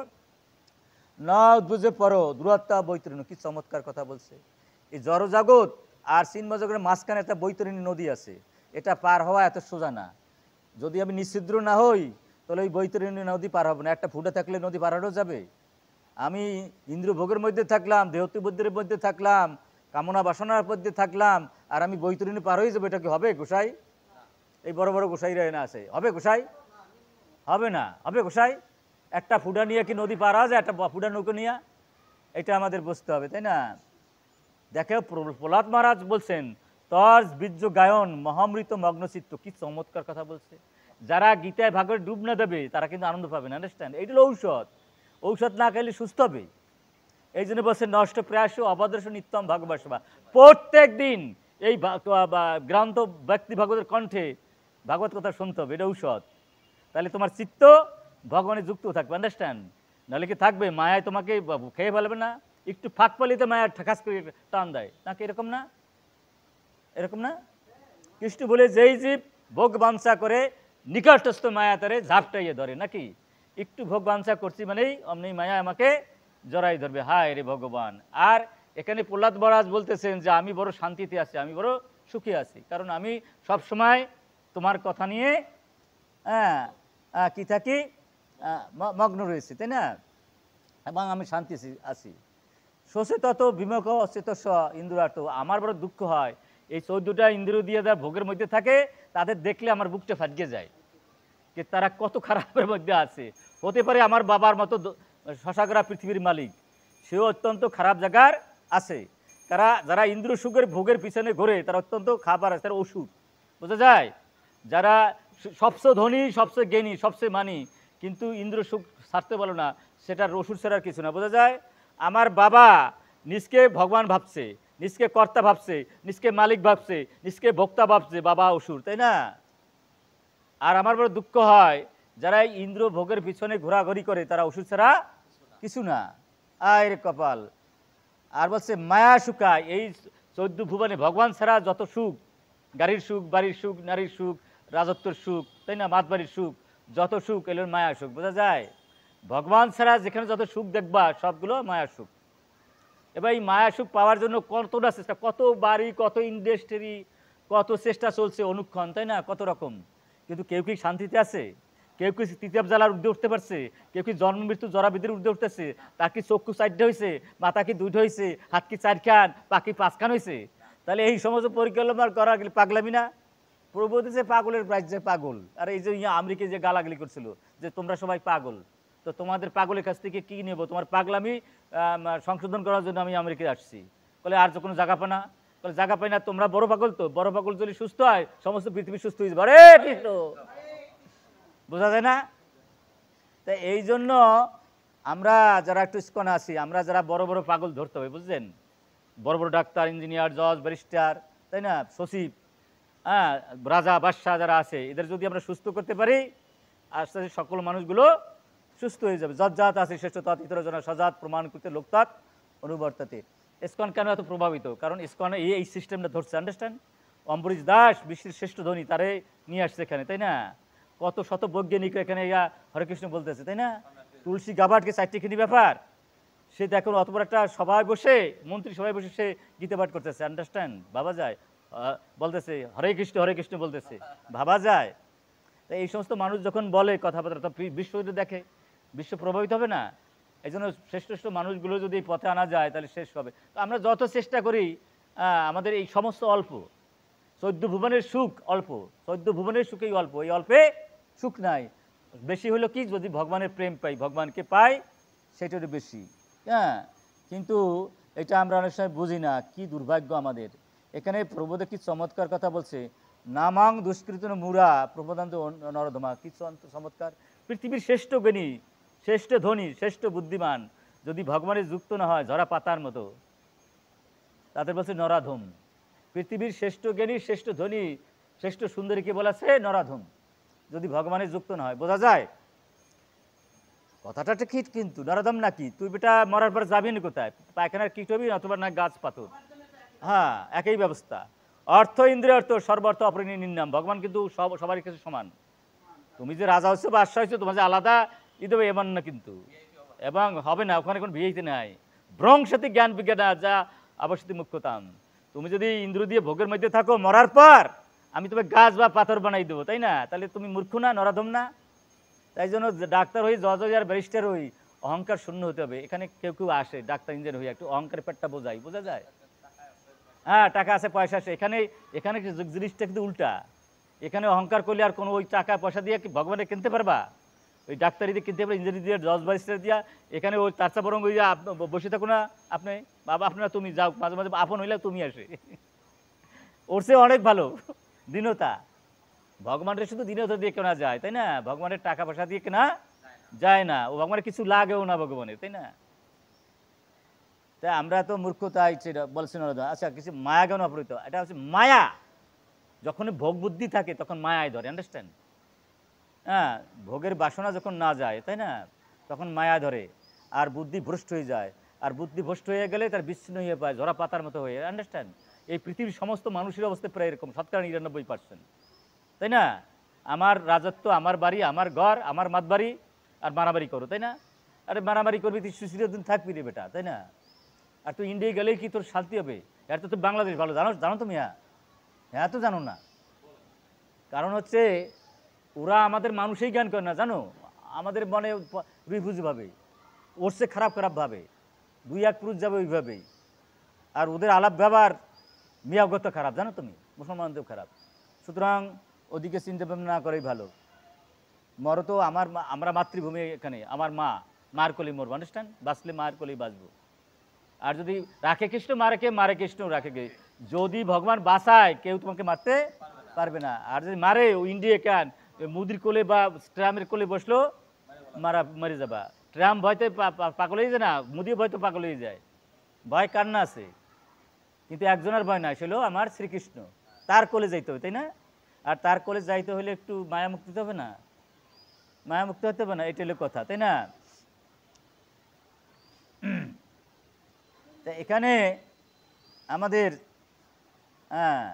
না বুঝে পড়ো দূরত্বা বৈতরণী, কি চমৎকার কথা বলছে। এই জড়জগৎ আর চিন্ময় জগতের মাঝখানে একটা বৈতরণী নদী আছে, এটা পার হওয়া এত সোজা না। যদি আমি নিশ্চিদ্র না হই তাহলে ওই বৈতরণী নদী পার হবো না। একটা ফুটে থাকলে নদী পার হলেও যাবে। আমি ইন্দ্র ভোগের মধ্যে থাকলাম, দেহত্ববুদ্ধির মধ্যে থাকলাম, কামনা বাসনার মধ্যে থাকলাম, আর আমি বৈতরণী পার হয়ে যাবো, এটা কি হবে গোসাই? এই বড় বড় গোসাইরা এনে আছে, হবে গোসাই? হবে না। হবে গোসাই? একটা ফুটা নিয়ে কি নদী পার হওয়া যায়? একটা ফুটা নৌকো নিয়ে? এটা আমাদের বুঝতে হবে, তাই না? দেখে প্রহ্লাদ মহারাজ বলছেন তজ বীর্য গায়ন মহামৃত মগ্নচিত্ত, কি চমৎকার কথা বলছে। যারা গীতায় ভাগবত ডুব না দেবে তারা কিন্তু আনন্দ পাবে না। আন্ডারস্ট্যান্ড? এইটা হলো ঔষধ। ঔষধ না খেলে সুস্থ হবে। এই জন্য বলছে নষ্ট প্রয়াস অবাদর্শ নিত্যম ভাগবত সেবা। প্রত্যেক দিন এই গ্রান্ত ব্যক্তি ভাগবতের কণ্ঠে ভাগবত কথা শুনতে হবে, এটা ঔষধ। তাহলে তোমার চিত্ত ভগবানের যুক্ত থাকবে। আন্ডারস্ট্যান্ড? নাহলে কি থাকবে মায়ায় তোমাকে খেয়ে ফেলবে না? একটু ফাঁক পালিতে মায়া ঠাকাস করে টান দেয় নাকি? এরকম না? এরকম না? কৃষ্ণ বলে যেই জীব ভোগ বাঞ্ছা করে নিকটস্থ মায়া তারে ঝাপটাইয়ে ধরে, নাকি? একটু ভোগ বাঞ্ছা করছি মানেই অমনি মায়া আমাকে জড়াই ধরবে। হায় রে ভগবান! আর এখানে প্রহ্লাদ মহারাজ বলতেছেন যে আমি বড় শান্তিতে আছি, আমি বড় সুখী আছি, কারণ আমি সব সময় তোমার কথা নিয়ে কি থাকি, মগ্ন রয়েছি, তাই না? এবং আমি শান্তি আছি। সচেতত বিমুখ অচেত ইন্দ্রাট। আমার বড় দুঃখ হয় এই 14টা ইন্দ্রিয় দিয়ে যারা ভোগের মধ্যে থাকে তাদের দেখলে আমার বুকটা ফাটিয়ে যায়, যে তারা কত খারাপের মধ্যে আছে। হতে পারে আমার বাবার মতো শশাগ্রা পৃথিবীর মালিক, সেও অত্যন্ত খারাপ জায়গার আছে। যারা ইন্দ্র সুখের ভোগের পিছনে ঘোরে তারা অত্যন্ত খাবার আছে, তারা ওষুধ, বোঝা যায়? যারা সবচেয়ে ধনী, সবচেয়ে জ্ঞানী, সবচেয়ে মানি, কিন্তু ইন্দ্র সুখ ছাড়তে পারলো না, সেটার ওষুধ ছাড়ার কিছু না, বোঝা যায়? আমার বাবা নিজকে ভগবান ভাবছে, নিজকে কর্তা ভাবছে, নিজকে মালিক ভাবছে, নিজকে ভোক্তা ভাবছে, বাবা অসুর, তাই না? আর আমার বড় দুঃখ হয় যারা ইন্দ্র ভোগের পিছনে ঘোরাঘুরি করে তারা ওষুধ ছাড়া কিছু না। আয় রে কপাল! আর বলছে মায়া সুখায়, এই 14 ভুবনে ভগবান ছাড়া যত সুখ, গাড়ির সুখ, বাড়ির সুখ, নারীর সুখ, রাজত্বের সুখ, তাই না, মাতবাড়ির সুখ, যত সুখ এলো মায়া সুখ, বোঝা যায়? ভগবান ছাড়া যেখানে যত সুখ দেখবা সবগুলো মায়া সুখ। এবার এই মায়া সুখ পাওয়ার জন্য কতটা চেষ্টা, কত বাড়ি, কত ইন্ডাস্ট্রি, কত চেষ্টা চলছে অনুক্ষণ, তাই না, কত রকম। কিন্তু কেউ কি শান্তিতে আছে? কেউ কি তৃতীয় জ্বালার ঊর্ধ্বে উঠতে পারছে? কেউ কি জন্ম মৃত্যু জরাবিধির ঊর্ধ্বে উঠতেছে? তার কি চক্ষু 4টে হয়েছে, মাথা কি 2টা হয়েছে, হাত কি 4খান, পা কি 5খান হয়েছে? তাহলে এই সমস্ত পরিকল্পনা করা গেলে পাগলামি না? প্রভু যে পাগলের রাজ্যে পাগল। আর এই যে আমেরিকায় যে গালাগালি করছিল যে তোমরা সবাই পাগল, তো তোমাদের পাগলের কাছ থেকে কি নেব? তোমার পাগলামি সংশোধন করার জন্য আমি আমেরিকায় আসছি। বলে আর যে কোনো জায়গা পাই না? বলে জায়গা পাই না, তোমরা বড় পাগল, তো বড় পাগল যদি সুস্থ হয় সমস্ত পৃথিবী সুস্থ হয়ে যাবে। আরে কৃষ্ণ, বোঝা যায় না? তাই এই জন্য আমরা যারা একটু ইস্কনে আছি, আমরা যারা বড় বড় পাগল ধরতে হবে, বুঝলেন? বড় বড় ডাক্তার, ইঞ্জিনিয়ার, জজ, ব্যারিস্টার, তাই না, সচিব, রাজা, বাদশাহ যারা আছে, এদের যদি আমরা সুস্থ করতে পারি আস্তে আস্তে সকল মানুষগুলো সুস্থ হয়ে যাবে। যজ্জাত আছে শ্রেষ্ঠ তৎ ইতর জন সজাত প্রমাণ করতে লোকতাৎ অনুবর্তাতে। ইসকন কেন এত প্রভাবিত? কারণ ইসকনে এই সিস্টেমটা ধরছে। আন্ডারস্ট্যান্ড? অম্বরীশ দাস বিশ্বের শ্রেষ্ঠ ধনী, তারে নিয়ে আসছে এখানে, তাই না? কত শত বৈজ্ঞানিক এখানে হরে কৃষ্ণ বলতেছে, তাই না? তুলসী গাবাটকে 4টিখানি ব্যাপার, সে দেখুন অত বড় একটা সভায় বসে, মন্ত্রী সভায় বসে সে গীতা পাঠ করতেছে। আন্ডারস্ট্যান্ড? ভাবা যায়? বলতেছে হরে কৃষ্ণ বলতেছে, ভাবা যায়? তাই এই সমস্ত মানুষ যখন বলে কথাবার্তা, তো বিশ্ব যদি দেখে, বিশ্ব প্রভাবিত হবে না? এই জন্য শ্রেষ্ঠ মানুষগুলো যদি পথে আনা যায় তাহলে শেষ হবে। তো আমরা যত চেষ্টা করি আমাদের এই সমস্ত অল্প 14 ভুবনের সুখ অল্প, 14 ভুবনের সুখেই অল্প, এই অল্পে সুখ নাই। বেশি হলো কি, যদি ভগবানের প্রেম পাই, ভগবানকে পাই, সেটার বেশি। হ্যাঁ, কিন্তু এটা আমরা অনেক সময় বুঝি না, কি দুর্ভাগ্য আমাদের। এখানে প্রবোধে কি চমৎকার কথা বলছে, নামাং দুষ্কৃত মুরা প্রবোধান্ত নরধমা, কি চমৎকার! পৃথিবীর শ্রেষ্ঠ জ্ঞানী, শ্রেষ্ঠ ধনী, শ্রেষ্ঠ বুদ্ধিমান যদি ভগবানের যুক্ত না হয়, ঝরা পাতার মতো, তাদের বলছে নরাধম। পৃথিবীর শ্রেষ্ঠ জ্ঞানী, শ্রেষ্ঠ ধনী, শ্রেষ্ঠ সুন্দরীকে বলেছে নরাধম, যদি ভগবানের যুক্ত না হয়। বোঝা যায় কথাটা ঠিক, কিন্তু নরাধম নাকি? তুই বেটা মরার পর যাবি না কোথায়? পায়খানার কীট হবি অথবা না গাছ পাথর? হ্যাঁ, একই ব্যবস্থা। অর্থ ইন্দ্রিয় অর্থ সর্বার্থ অপরিণী নির্নাম। ভগবান কিন্তু সবারই কাছে সমান। তুমি যে রাজা হচ্ছে, বাদশাহ হচ্ছে, তোমার যে আলাদা দেবে এমন না কিন্তু, এবং হবে না। ওখানে কোনো বিয়েতে নাই। ভ্রংশতি জ্ঞান বিজ্ঞান যা আবশ্যতি মুখ্যতাম। তুমি যদি ইন্দ্র দিয়ে ভোগের মধ্যে থাকো, মরার পর আমি তবে গাছ বা পাথর বানাই দেবো, তাই না? তাহলে তুমি মূর্খ না, নরাধম না? তাই জন্য ডাক্তার হই, জজ হই আর ব্যারিস্টার হই, অহংকার শূন্য হতে হবে। এখানে কেউ কেউ আসে ডাক্তার ইঞ্জিনিয়ার হই, একটু অহংকারের পেটটা বোঝাই, বোঝা যায়? হ্যাঁ, টাকা আছে, পয়সা আছে। এখানে এখানে জিনিসটা কিন্তু উল্টা। এখানে অহংকার করলে আর কোনো ওই টাকা পয়সা দিয়ে কি ভগবানের কিনতে পারবা? ওই ডাক্তারি দিয়ে কিনতে পারবে, ইঞ্জিনিয়ার দিয়ে, জজ ব্যারিস্টার দিয়া। এখানে ওই তার চেয়ে বরং ওই যে বসে থাকো না আপনি, বাবা আপনারা তুমি যাও, মাঝে মাঝে আপন হইলে তুমি আসে, ওর চেয়ে অনেক ভালো দীনতা। ভগবানের শুধু দীনতা দিয়ে কেনা যায়, তাই না? ভগবানের টাকা পয়সা দিয়ে কেনা যায় না, ও ভগবানের কিছু লাগেও না ভগবানের, তাই না? তাই আমরা তো মূর্খতা বলছেন। আচ্ছা, কিছু মায়া কেন অপহৃত? এটা হচ্ছে মায়া। যখন ভোগ বুদ্ধি থাকে তখন মায়ায় ধরে, আন্ডারস্ট্যান্ড? হ্যাঁ, ভোগের বাসনা যখন না যায়, তাই না, তখন মায়া ধরে, আর বুদ্ধি ভ্রষ্ট হয়ে যায়। আর বুদ্ধি ভ্রষ্ট হয়ে গেলে তার বিচ্ছিন্ন হয়ে পায়, ঝরা পাতার মতো হয়ে, আন্ডারস্ট্যান্ড? এই পৃথিবীর সমস্ত মানুষের অবস্থা প্রায় এরকম, 99%, তাই না? আমার রাজত্ব, আমার বাড়ি, আমার ঘর, আমার মাতবাড়ি, আর মারামারি করো, তাই না? আরে মারামারি করবি তুই সুশীলদিন থাকবি রে বেটা, তাই না? আর তুই ইন্ডিয়া গেলেই কি তোর শান্তি হবে? এর তো বাংলাদেশ ভালো, জানো? জানো তুমি? হ্যাঁ, তো জানো না। কারণ হচ্ছে ওরা আমাদের মানুষই জ্ঞান করে না, জানো? আমাদের মনে রিফিউজ ভাবে, ওরছে খারাপ খারাপ ভাবে, দুই এক পুরুষ যাবে ওইভাবেই। আর ওদের আলাপ ব্যবহার মিয়াগত খারাপ, জানো তুমি? মুসলমানদেরও খারাপ। সুতরাং ওদিকে চিন্তা ভাবনা না করেই ভালো। মরো তো আমরা মাতৃভূমি, এখানে আমার মার কোলেই মরবো, আন্ডারস্ট্যান্ড? বাঁচলে মায়ের কোলেই বাঁচবো। আর যদি রাখে কৃষ্ণ মারে কৃষ্ণ রাখে কে, যদি ভগবান বাঁচায় কেউ তোমাকে মারতে পারবে না। আর যদি মারে, ও ইন্ডিয়া কেন, মুদির কোলে বা ট্রামের কোলে বসলো, মরে যাবা। ট্রাম ভয়তে পাগল হয়ে যায় না, মুদি ভয়তো পাগল হয়ে যায়। ভয় কার না আছে? কিন্তু একজনের ভয় না, সেলো আমার শ্রীকৃষ্ণ, তার কোলে যাইতে হবে, তাই না? আর তার কোলে যাইতে হলে একটু মায়া মুক্তি হবে না? মায়া মুক্তি হতে হবে না? এটা হলো কথা, তাই না? তা এখানে আমাদের হ্যাঁ,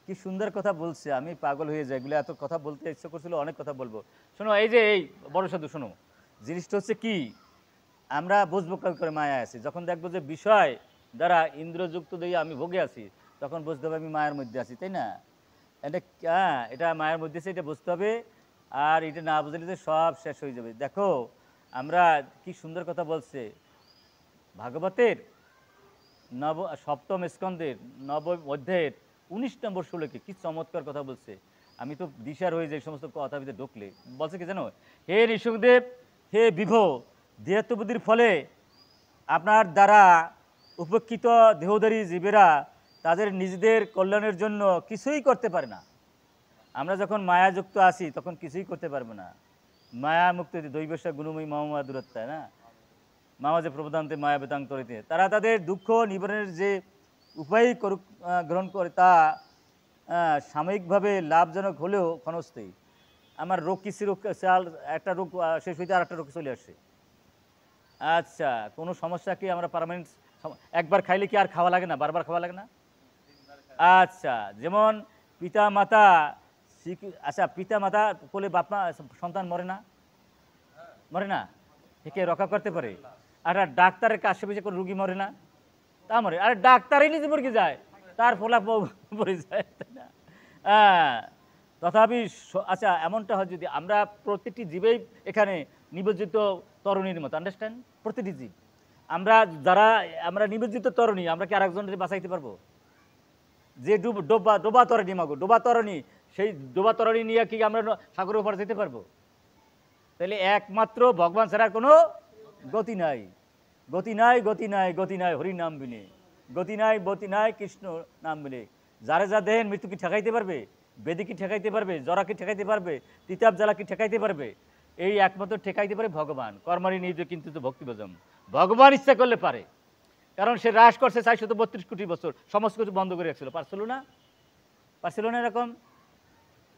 কি সুন্দর কথা বলছে, আমি পাগল হয়ে যাই। এগুলো এত কথা বলতে ইচ্ছা করছিল, অনেক কথা বলবো। শোনো, এই যে এই বড় সাধু, শোনো, জিনিসটা হচ্ছে কি, আমরা বুঝবো করে মায়া আছি। যখন দেখবো যে বিষয় দ্বারা ইন্দ্রযুক্ত দিয়ে আমি ভোগে আছি, তখন বুঝতে হবে আমি মায়ের মধ্যে আছি, তাই না? এটা এটা মায়ের মধ্যে আছে, এটা বুঝতে হবে। আর এটা না বুঝলে যে সব শেষ হয়ে যাবে। দেখো, আমরা কি সুন্দর কথা বলছে ভাগবতের সপ্তম স্কন্ধের নবম অধ্যায়ের 19 নম্বর শ্লোকে, কি চমৎকার কথা বলছে। আমি তো দিশার হয়ে যাই সমস্ত কথা ভিতরে ঢুকলে। বলছে কি জানো? হে ঋষভদেব, হে বিভো, দেহত্ববুদ্ধির ফলে আপনার দ্বারা উপেক্ষিত দেহধারী জীবেরা তাদের নিজেদের কল্যাণের জন্য কিছুই করতে পারে না। আমরা যখন মায়াযুক্ত আছি তখন কিছুই করতে পারবো না। মায়া মুক্ত দৈবস্যা গুণময়ী মামা দূরত্বায়, না মামা যে প্রবদান্তে মায়া বেতাং তরিতে, তারা তাদের দুঃখ নিবারণের যে উপায় করুক গ্রহণ করে, তা সাময়িকভাবে লাভজনক হলেও ক্ষণস্থায়ী। আমার রোগ কিছু রোগ, একটা রোগ শেষ হইতে আর একটা রোগ চলে আসে। আচ্ছা, কোনো সমস্যা কি আমরা পার্মানেন্ট একবার খাইলে কি আর খাওয়া লাগে না? বারবার খাওয়া লাগে না? আচ্ছা, যেমন পিতা মাতা, আচ্ছা পিতা মাতা কোলে বাপমা সন্তান মরে না? মরে না? একে রক্ষা করতে পারে। আর ডাক্তারের কাছে পিছিয়ে কোনো রুগী মরে না? তা মরে। আরে ডাক্তারই নিজে মুরগি যায়, তার ফলা পড়ে যায়, তাই না? হ্যাঁ, তথাপি আচ্ছা, এমনটা হয় যদি আমরা প্রত্যেকটি জীবেই এখানে নিবেদিত তরুণীর মতো, আন্ডারস্ট্যান্ড? প্রতিটি জীব আমরা, যারা আমরা নিবেদিত তরুণী, আমরা কি আরেকজনকে বাঁচাইতে পারবো? যে ডোবা তরণী, মাগো ডোবা তরণী, সেই ডোবা তরণী নিয়ে কি আমরা সাগরের উপর যেতে পারবো? তাহলে একমাত্র ভগবান ছাড়া কোনো গতি নাই, গতি নাই, গতি নাই, গতি নাই হরি নাম বিনে, গতি নাই, গতি নাই কৃষ্ণ নাম বিনে। যারা যা দেন, মৃত্যু কি ঠেকাইতে পারবে? বেদি কি ঠেকাইতে পারবে? জরা কি ঠেকাইতে পারবে? তিতাব জ্বালা কি ঠেকাইতে পারবে? এই একমাত্র ঠেকাইতে পারে ভগবান। কর্মারি নিজ কিন্তু তো ভক্তিভজম, ভগবান ইচ্ছা করলে পারে। কারণ সে হ্রাস করছে 432 কোটি বছর, সমস্ত কিছু বন্ধ করে রাখছিল, পারছিল না? পারছিল না এরকম?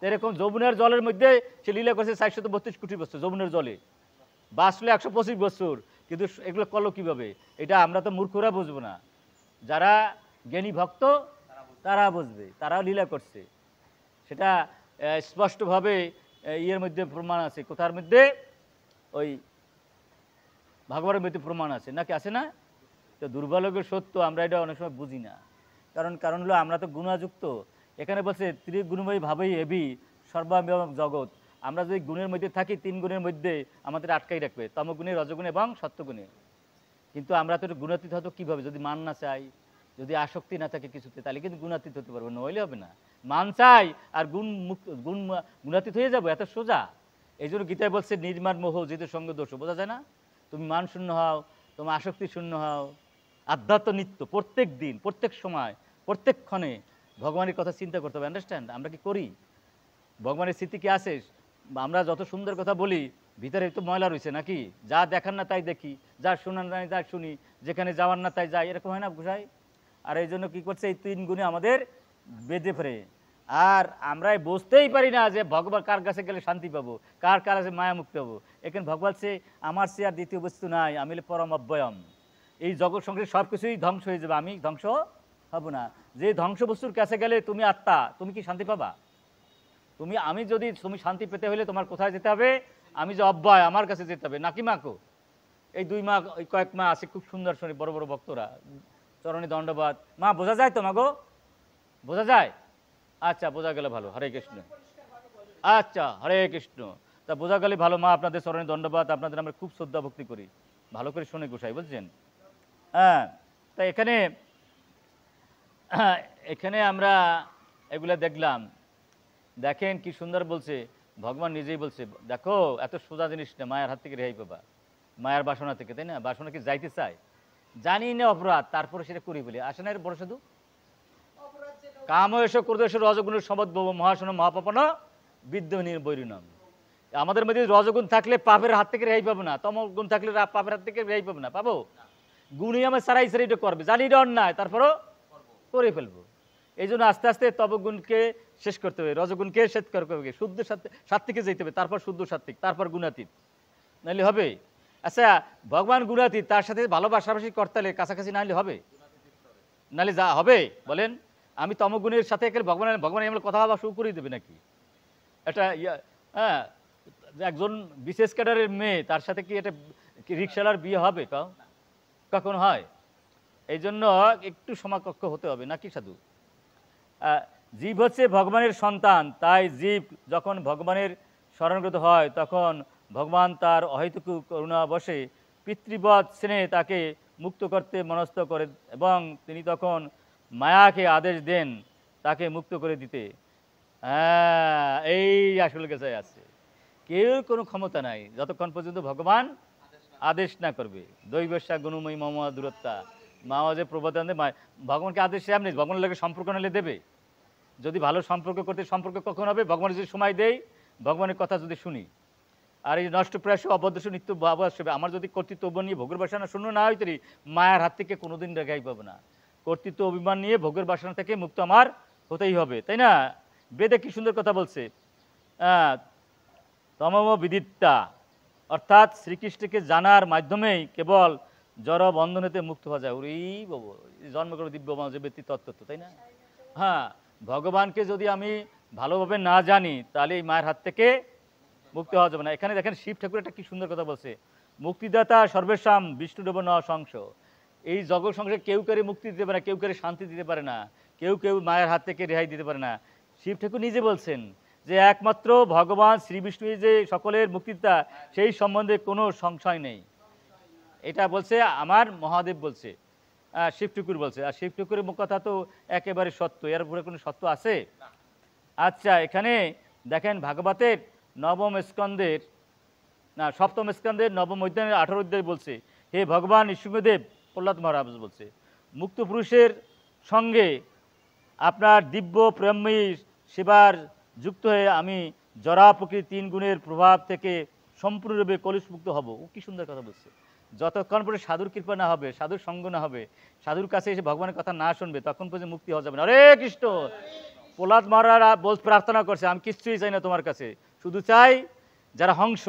এরকম যমুনার জলের মধ্যে সে লীলা করছে 432 কোটি বছর, যমুনার জলে বাঁচলে 125 বছর। কিন্তু এগুলো করলো কীভাবে? এটা আমরা তো মূর্খরা বুঝবো না, যারা জ্ঞানী ভক্ত তারা বুঝবে, তারাও লীলা করছে। সেটা স্পষ্টভাবে ইয়ের মধ্যে প্রমাণ আছে। কোথার মধ্যে? ওই ভাগবতের মধ্যে প্রমাণ আছে, নাকি আছে না? তো দুর্ভাগ্যের সত্য আমরা এটা অনেক সময় বুঝি না। কারণ হলো আমরা তো গুণাযুক্ত। এখানে বলছে ত্রিগুণময়ী ভাবেই এবি সর্বামক জগৎ। আমরা যদি গুণের মধ্যে থাকি, 3 গুণের মধ্যে আমাদের আটকাই রাখবে, তমগুণে, রজগুণে এবং সত্যগুণে। কিন্তু আমরা তো গুণাতীত হতো কীভাবে? যদি মান না চাই, যদি আসক্তি না থাকে কিছুতে, তাহলে কিন্তু গুণাতীত হতে পারবো, নইলে হবে না। মান চাই আর গুণাতীত হয়ে যাবো, এত সোজা। এই জন্য গীতায় বলছে নির্মাণ মোহ যেহেতু সঙ্গ দোষ, বোঝা যায় না? তুমি মান শূন্য হও, তোমার আসক্তি শূন্য হও, আধ্যাত্ম নিত্য, প্রত্যেক দিন, প্রত্যেক সময়, প্রত্যেক ক্ষণে ভগবানের কথা চিন্তা করতে হবে। আন্ডারস্ট্যান্ড? আমরা কি করি? ভগবানের স্মৃতি কি আছে? আমরা যত সুন্দর কথা বলি, ভিতরে তো ময়লা রয়েছে নাকি? যা দেখার না তাই দেখি, যা শোনার না তাই শুনি, যেখানে যাওয়ার না তাই যাই, এরকম হয় না গোসাই? আর এই জন্য কী করছে, এই 3 গুণে আমাদের বেঁধে ফেরে। আর আমরা বুঝতেই পারি না যে ভগবান কার কাছে গেলে শান্তি পাবো, কার কাছে মায়া মুক্তি পাবো। এখানে ভগবান সে আমার সে আর দ্বিতীয় বস্তু নাই, আমি হলে পরম অব্যয়ম। এই জগৎ সংসারে সব কিছুই ধ্বংস হয়ে যাবে, আমি ধ্বংস হব না। যে ধ্বংস বস্তুর কাছে গেলে তুমি আত্মা, তুমি কি শান্তি পাবা? তুমি শান্তি পেতে হলে তোমার কোথায় যেতে হবে? আমি যে অব্যয়, আমার কাছে যেতে হবে। নাকি মাকো এই 2 মা, ওই কয়েক মা আছে খুব সুন্দর শুনি, বড় বড় ভক্তরা, চরণে দণ্ডবাদ। মা বোঝা যায় তো মাগো? বোঝা যায়? আচ্ছা, বোঝা গেলে ভালো। হরে কৃষ্ণ। আচ্ছা, হরে কৃষ্ণ। তা বোঝা গেলে ভালো। মা আপনাদের চরণে দণ্ডবাদ, আপনাদের আমরা খুব শ্রদ্ধা ভক্তি করি, ভালো করে শুনে গোসাই, বুঝছেন? হ্যাঁ, তা এখানে আমরা এগুলা দেখলাম। দেখেন কি সুন্দর বলছে, ভগবান নিজেই বলছে, দেখো এত সোজা জিনিস না, মায়ের হাত থেকে রেহাই পাবা, মায়ের বাসনা থেকে, তাই না? বাসনা কি যাইতে চায়? জানি না অপরাধ, তারপরে সেটা করি বলি। আসে না এর বড় সাধু? কাম এসো ক্রোধেশ রজগুণের সমদ্ভব মহাশন মহাপাপন বিদ্যহীন বৈরিণম। আমাদের মধ্যে রজগুণ থাকলে পাপের হাত থেকে রেহাই পাবো না, তমগুণ থাকলে পাপের হাত থেকে রেহাই পাবো না। পাবো? গুণই আমার সারাই সারাইটা করবে, জানি এটা অন্যায়, তারপরও করে ফেলবো। এই জন্য আস্তে আস্তে তবগুণকে শেষ করতে হবে, রজগুণকে শেষ করতে হবে, শুদ্ধ সাত্ত্বিকে যেতে হবে, তারপর শুদ্ধ সাত্ত্বিক, তারপর গুণাতীত, নাহলে হবে? আচ্ছা, ভগবান গুণাতীত, তার সাথে ভালোবাসাবাসি করতে হলে কাছাকাছি না হলে হবে? নাহলে যা হবে বলেন? আমি তমগুণের সাথে ভগবানের এমন কথা বলা শুরু করে দেবে নাকি? একটা হ্যাঁ, একজন বিশেষ ক্যাডারের মেয়ে, তার সাথে কি এটা রিক্সাওয়ালার বিয়ে হবে? কখন হয়? এই জন্য একটু সমাকক্ষ হতে হবে, নাকি সাধু? জীব হচ্ছে ভগবানের সন্তান, তাই জীব যখন ভগবানের শরণাগত হয়, তখন ভগবান তার অহেতুক করুণা বশে পিতৃবৎ স্নেহে তাকে মুক্ত করতে মনস্থ করে, এবং তিনি তখন মায়াকে আদেশ দেন তাকে মুক্ত করে দিতে। হ্যাঁ, এই আসল কাছে আছে। কেউ কোনো ক্ষমতা নাই যতক্ষণ পর্যন্ত ভগবান আদেশ না করবে। দৈবস্যা গুণময়ী মমা দূরত্বা, মামা যে প্রবোধন দেয়, ভগবানকে আদেশ এমনি, ভগবানের লোকের সম্পর্ক নিলে দেবে। যদি ভালো সম্পর্ক করতে, সম্পর্ক কখন হবে? ভগবানের যদি সময় দেই, ভগবানের কথা যদি শুনি। আর এই নষ্ট প্রয়াস অবদ্দেশ নিত্য ভাবাসবে, আমার যদি কর্তৃত্ব নিয়ে ভোগের বাসনা শূন্য না হইতে মায়ের হাত থেকে কোনোদিন রেখাই পাবে না। কর্তৃত্ব অভিমান নিয়ে ভোগের বাসনা থেকে মুক্ত আমার হতেই হবে, তাই না? বেদে কি সুন্দর কথা বলছে, তমম বিদিত্তা, অর্থাৎ শ্রীকৃষ্ণকে জানার মাধ্যমেই কেবল জড় বন্ধনেতে মুক্ত হওয়া যায়। ওই বাবু, জন্ম করে দিব্য যে ব্যক্তি তত্ত্ব, তাই না? হ্যাঁ, ভগবানকে যদি আমি ভালোভাবে না জানি, তাহলে এই মায়ের হাত থেকে মুক্তি হওয়া যাবে না। এখানে দেখেন শিব ঠাকুর একটা কি সুন্দর কথা বলছে, মুক্তিদাতা সর্বেশাম বিষ্ণুদেব ন সংশ। এই জগৎ সংসারে কেউ কারে মুক্তি দিতে পারে না, কেউ কারে শান্তি দিতে পারে না, কেউ মায়ের হাত থেকে রেহাই দিতে পারে না। শিব ঠাকুর নিজে বলছেন যে একমাত্র ভগবান শ্রী বিষ্ণু যে সকলের মুক্তিদাতা, সেই সম্বন্ধে কোনো সংশয় নেই। এটা বলছে আমার মহাদেব বলছে, শিব ঠাকুর বলছে। আর শিব ঠাকুরের কথা তো একেবারে সত্য, এর উপরে কোনো সত্য আছে? আচ্ছা, এখানে দেখেন ভাগবতের সপ্তম স্কন্ধের নবম অধ্যায়ের 18 অধ্যায় বলছে, হে ভগবান নৃসিংহদেব, প্রহ্লাদ মহারাজ বলছে, মুক্ত পুরুষের সঙ্গে আপনার দিব্য প্রেমময়ী সেবার যুক্ত হয়ে আমি জরা প্রকৃতি 3 গুণের প্রভাব থেকে সম্পূর্ণরূপে কলুষমুক্ত হব। ও কি সুন্দর কথা বলছে। যতক্ষণ পর্যন্ত সাধুর কৃপা না হবে, সাধুর সঙ্গ না হবে, সাধুর কাছে এসে ভগবানের কথা না শুনবে, তখন পর্যন্ত মুক্তি হওয়া যাবে না। হরে কৃষ্ণ। প্রহ্লাদ মহারাজ প্রার্থনা করছে, আমি কিছুই চাই না তোমার কাছে, শুধু চাই যারা হংস,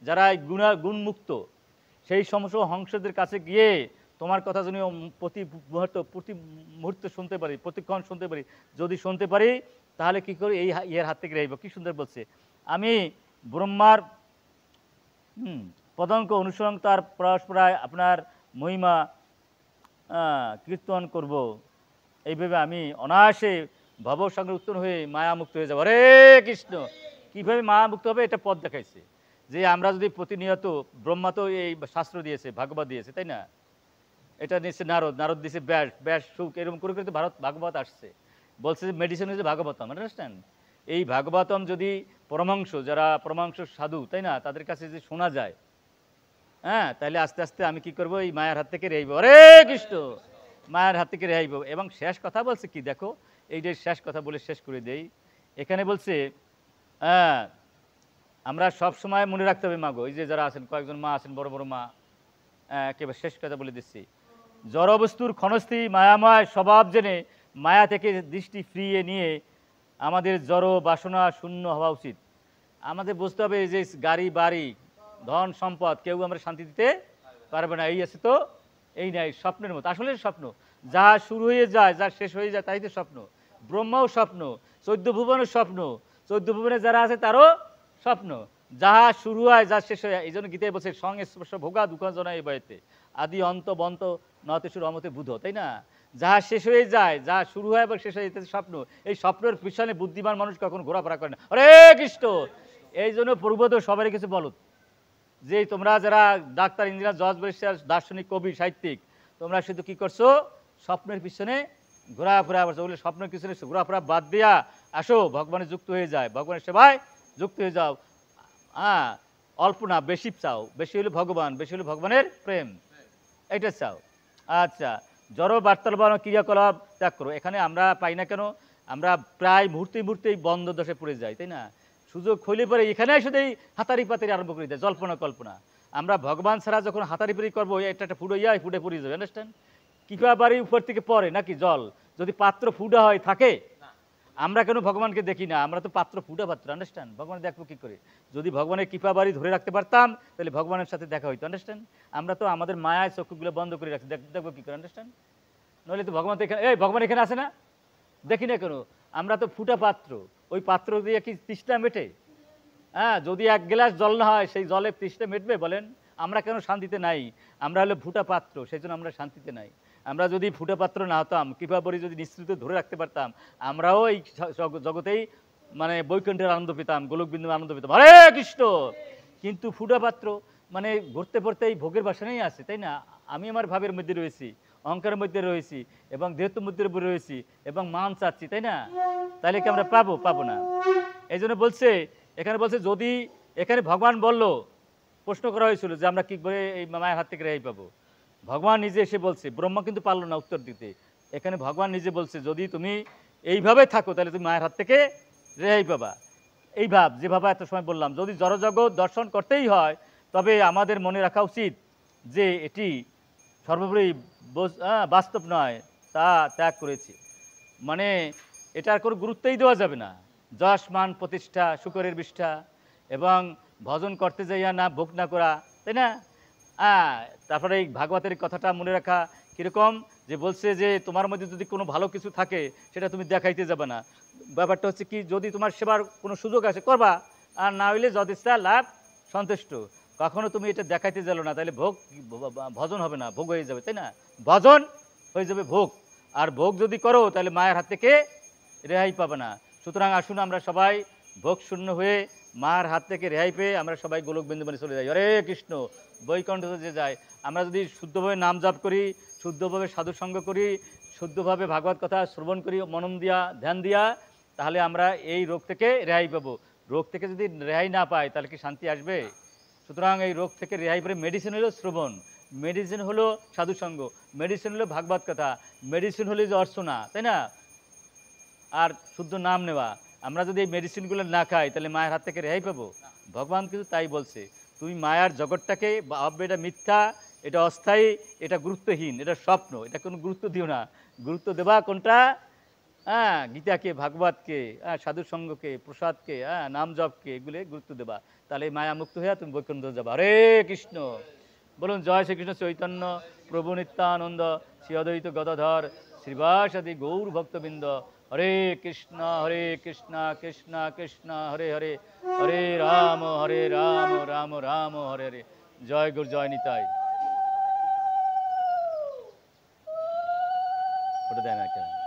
যারা গুণমুক্ত, সেই সমস্ত হংসদের কাছে গিয়ে তোমার কথা যদি প্রতি মুহূর্তে শুনতে পারি, প্রতিক্ষণ শুনতে পারি, যদি শুনতে পারি, তাহলে কি করি? এই ইয়ের হাত থেকে রইব। কি সুন্দর বলছে, আমি ব্রহ্মার পদাঙ্ক অনুসরণ তার পরস্পরায় আপনার মহিমা কীর্তন করব। এইভাবে আমি অনায়াসে ভবসাগর উত্তর হয়ে মায়ামুক্ত হয়ে যাবো। হরে কৃষ্ণ। কীভাবে মায়ামুক্ত হবে এটা পথ দেখাইছে, যে আমরা যদি প্রতিনিয়ত, ব্রহ্মা তো এই শাস্ত্র দিয়েছে, ভাগবত দিয়েছে, তাই না? এটা নিচ্ছে নারদ, নারদ দিয়েছে ব্যাস, ব্যাস সুখ, এরকম করে করে তো ভারত ভাগবত আসছে। বলছে যে মেডিসিন হচ্ছে ভাগবতম, আন্ডারস্ট্যান্ড? এই ভাগবতম যদি পরমাংশ, যারা পরমাংশ সাধু, তাই না, তাদের কাছে যদি শোনা যায়, হ্যাঁ, তাহলে আস্তে আস্তে আমি কি করবো, এই মায়ের হাত থেকে রেহাই পাবো। হরে কৃষ্ণ। মায়ের হাত থেকে রেহাই পাবো। এবং শেষ কথা বলছে কি দেখো, এই যে শেষ কথা বলে শেষ করে দেই, এখানে বলছে হ্যাঁ, আমরা সব সময় মনে রাখতে হবে মাগো, এই যে যারা আছেন, কয়েকজন মা আছেন, বড় বড় মা, একেবারে শেষ কথা বলে দিচ্ছি, জড়বস্তুর ক্ষণস্থির মায়াময় স্বভাব জেনে মায়া থেকে দৃষ্টি ফিরিয়ে নিয়ে আমাদের জড় বাসনা শূন্য হওয়া উচিত। আমাদের বুঝতে হবে যে গাড়ি বাড়ি ধন সম্পদ কেউ আমরা শান্তি দিতে পারবে না, এই আছে তো এই নাই, স্বপ্নের মতো, আসলে স্বপ্ন। যা শুরু হয়ে যায়, যা শেষ হয়ে যায়, তাই তো স্বপ্ন। ব্রহ্মাও স্বপ্ন, 14 ভুবনের স্বপ্ন, 14 ভুবনে যারা আছে তারও স্বপ্ন। যাহা শুরু হয়, যা শেষ হয়। এই জন্য গীতায় বলছে সংস্পর্শ ভোগা দুঃখ জনা এই বয়তে আদি অন্ত বন্ত নতেশ্বর অমতে বুধ, তাই না? যাহা শেষ হয়ে যায়, যা শুরু হয় এবং শেষ হয়ে যেতে স্বপ্ন, এই স্বপ্নের পিছনে বুদ্ধিমান মানুষ কখন ঘোরাফেরা করে না। হরে কৃষ্ণ। এই জন্য প্রভুত সবারই কিছু বলো, যে তোমরা যারা ডাক্তার, ইঞ্জিনিয়ার, জজ, ব্যারিস্টার, দার্শনিক, কবি, সাহিত্যিক, তোমরা শুধু কি করছো, স্বপ্নের পিছনে ঘোরাফেরা করছো। বলে স্বপ্নের পিছনে ঘোরাফেরা বাদ দিয়া আসো, ভগবানের যুক্ত হয়ে যায়, ভগবানের সেবায় যুক্ত হয়ে যাও। হ্যাঁ, অল্প না, বেশি চাও, বেশি হলে ভগবান, বেশি হলে ভগবানের প্রেম, এটা চাও। আচ্ছা, জড় বার্তালাপ ক্রিয়াকলাপ ত্যাগ করো। এখানে আমরা পাই না কেন, আমরা প্রায় মুহূর্তে মুহূর্তেই বন্ধ দশে পড়ে যাই, তাই না? সুযোগ হইলে পরে এখানে এসে এই হাতারি পাতারি আরম্ভ করে দেয়, জল্পনা কল্পনা। আমরা ভগবান ছাড়া যখন হাতারি পারি করবো, এটা একটা ফুটো ইয়া, ফুটে পড়ে যাবে, আন্ডারস্ট্যান্ড? কিপা বাড়ি উপর থেকে পড়ে নাকি জল, যদি পাত্র ফুটা হয় থাকে। আমরা কেন ভগবানকে দেখি না, আমরা তো পাত্র ফুটা পাত্র, আন্ডারস্ট্যান্ড? ভগবান দেখবো কি করে? যদি ভগবানের কৃপা বাড়ি ধরে রাখতে পারতাম, তাহলে ভগবানের সাথে দেখা হইতো, আন্ডারস্ট্যান্ড? আমরা তো আমাদের মায়ায় চক্ষুগুলো বন্ধ করে রাখছি, দেখবো কি করে, আন্ডারস্ট্যান্ড? নইলে তো ভগবান তো এখানে, এই ভগবান এখানে আসে না, দেখি না কেন? আমরা তো ফুটা পাত্র, ওই পাত্র দিয়ে কি তৃষ্ণা মেটে? হ্যাঁ, যদি এক গ্লাস জল না হয়, সেই জলে তৃষ্ণা মেটবে বলেন? আমরা কেন শান্তিতে নাই? আমরা হলো ফুটা পাত্র, সেই জন্য আমরা শান্তিতে নাই। আমরা যদি ফুটা পাত্র না হতাম, কৃপা বরি যদি নিশ্চিত ধরে রাখতে পারতাম, আমরাও এই জগতেই মানে বৈকুণ্ঠের আনন্দ পেতাম, গোলকবিন্দু আনন্দ পেতাম। হরে কৃষ্ণ। কিন্তু ফুটা পাত্র মানে ঘুরতে পড়তে এই ভোগের বাসনাই আছে, তাই না? আমি আমার ভাবের মধ্যে রয়েছি, অহংকারের মধ্যে রয়েছি, এবং দেহত্বের মধ্যে রয়েছি, এবং মান চাচ্ছি, তাই না? তাহলে কি আমরা পাবো? পাবো না। এই জন্য বলছে, এখানে বলছে, যদি এখানে ভগবান বলল, প্রশ্ন করা হয়েছিল যে আমরা কি করে এই মায়ের হাত থেকে রেহাই পাবো, ভগবান নিজে এসে বলছে, ব্রহ্মা কিন্তু পারলো না উত্তর দিতে। এখানে ভগবান নিজে বলছে, যদি তুমি এইভাবে থাকো, তাহলে তুমি মায়ের হাত থেকে রেহাই পাবা। এই ভাব, যে ভাবা এত সময় বললাম, যদি জড়জগৎ দর্শন করতেই হয়, তবে আমাদের মনে রাখা উচিত যে এটি সর্বোপরি বাস্তব নয়, তা ত্যাগ করেছি। মানে এটার কোনো গুরুত্বই দেওয়া যাবে না। যশ মান প্রতিষ্ঠা শুকরের বিষ্ঠা, এবং ভজন করতে যাইয়া না ভোগ না করা, তাই না? তারপরে এই ভাগবতের কথাটা মনে রাখা কীরকম, যে বলছে যে তোমার মধ্যে যদি কোনো ভালো কিছু থাকে, সেটা তুমি দেখাইতে যাবে না। ব্যাপারটা হচ্ছে কি, যদি তোমার সেবার কোনো সুযোগ আসে করবা, আর না হইলে যদিচ্ছা লাভ সন্তুষ্ট। কখনো তুমি এটা দেখাইতে যাবে না, তাহলে ভোগ ভজন হবে না, ভোগ হয়ে যাবে, তাই না? ভজন হয়ে যাবে ভোগ, আর ভোগ যদি করো তাহলে মায়ের হাত থেকে রেহাই পাবে না। সুতরাং আসুন আমরা সবাই ভোগ শূন্য হয়ে মার হাত থেকে রেহাই পেয়ে আমরা সবাই গোলক বৃন্দাবনে চলে যাই। হরে কৃষ্ণ। বৈকুণ্ঠ যে যায়, আমরা যদি শুদ্ধভাবে নাম জপ করি, শুদ্ধভাবে সাধুসঙ্গ করি, শুদ্ধভাবে ভাগবত কথা শ্রবণ করি, মনন দিয়া ধ্যান দিয়া, তাহলে আমরা এই রোগ থেকে রেহাই পাবো। রোগ থেকে যদি রেহাই না পাই, তাহলে কি শান্তি আসবে? সুতরাং এই রোগ থেকে রেহাই পেয়ে মেডিসিন হলো শ্রবণ, মেডিসিন হলো সাধুসঙ্গ, মেডিসিন হলো ভাগবত কথা, মেডিসিন হলো যে অর্চনা, তাই না? আর শুদ্ধ নাম নেওয়া। আমরা যদি এই মেডিসিনগুলো না খাই, তাহলে মায়ের হাত থেকে রেহাই পাবো? ভগবান কিন্তু তাই বলছে, তুমি মায়ার জগৎটাকে ভাববে এটা মিথ্যা, এটা অস্থায়ী, এটা গুরুত্বহীন, এটা স্বপ্ন, এটা কোনো গুরুত্ব দিও না। গুরুত্ব দেবা কোনটা? গীতাকে, ভাগবতকে, সাধুসঙ্গকে, প্রসাদকে, নাম জপকে, এগুলো গুরুত্ব দেবা। তাহলে মায়া মুক্ত হয়ে তুমি বৈকুণ্ঠ যাবা। হরে কৃষ্ণ। বলুন জয় শ্রীকৃষ্ণ চৈতন্য প্রভু নিত্যানন্দ শ্রী অদ্বৈত গদাধর শ্রীবাসাদি গৌর ভক্তবৃন্দ। হরে কৃষ্ণ কৃষ্ণ কৃষ্ণ হরে হরে, হরে রাম রাম রাম হরে হরে। জয় গুরু, জয় নিতাই। ওটা দেয় না কেন?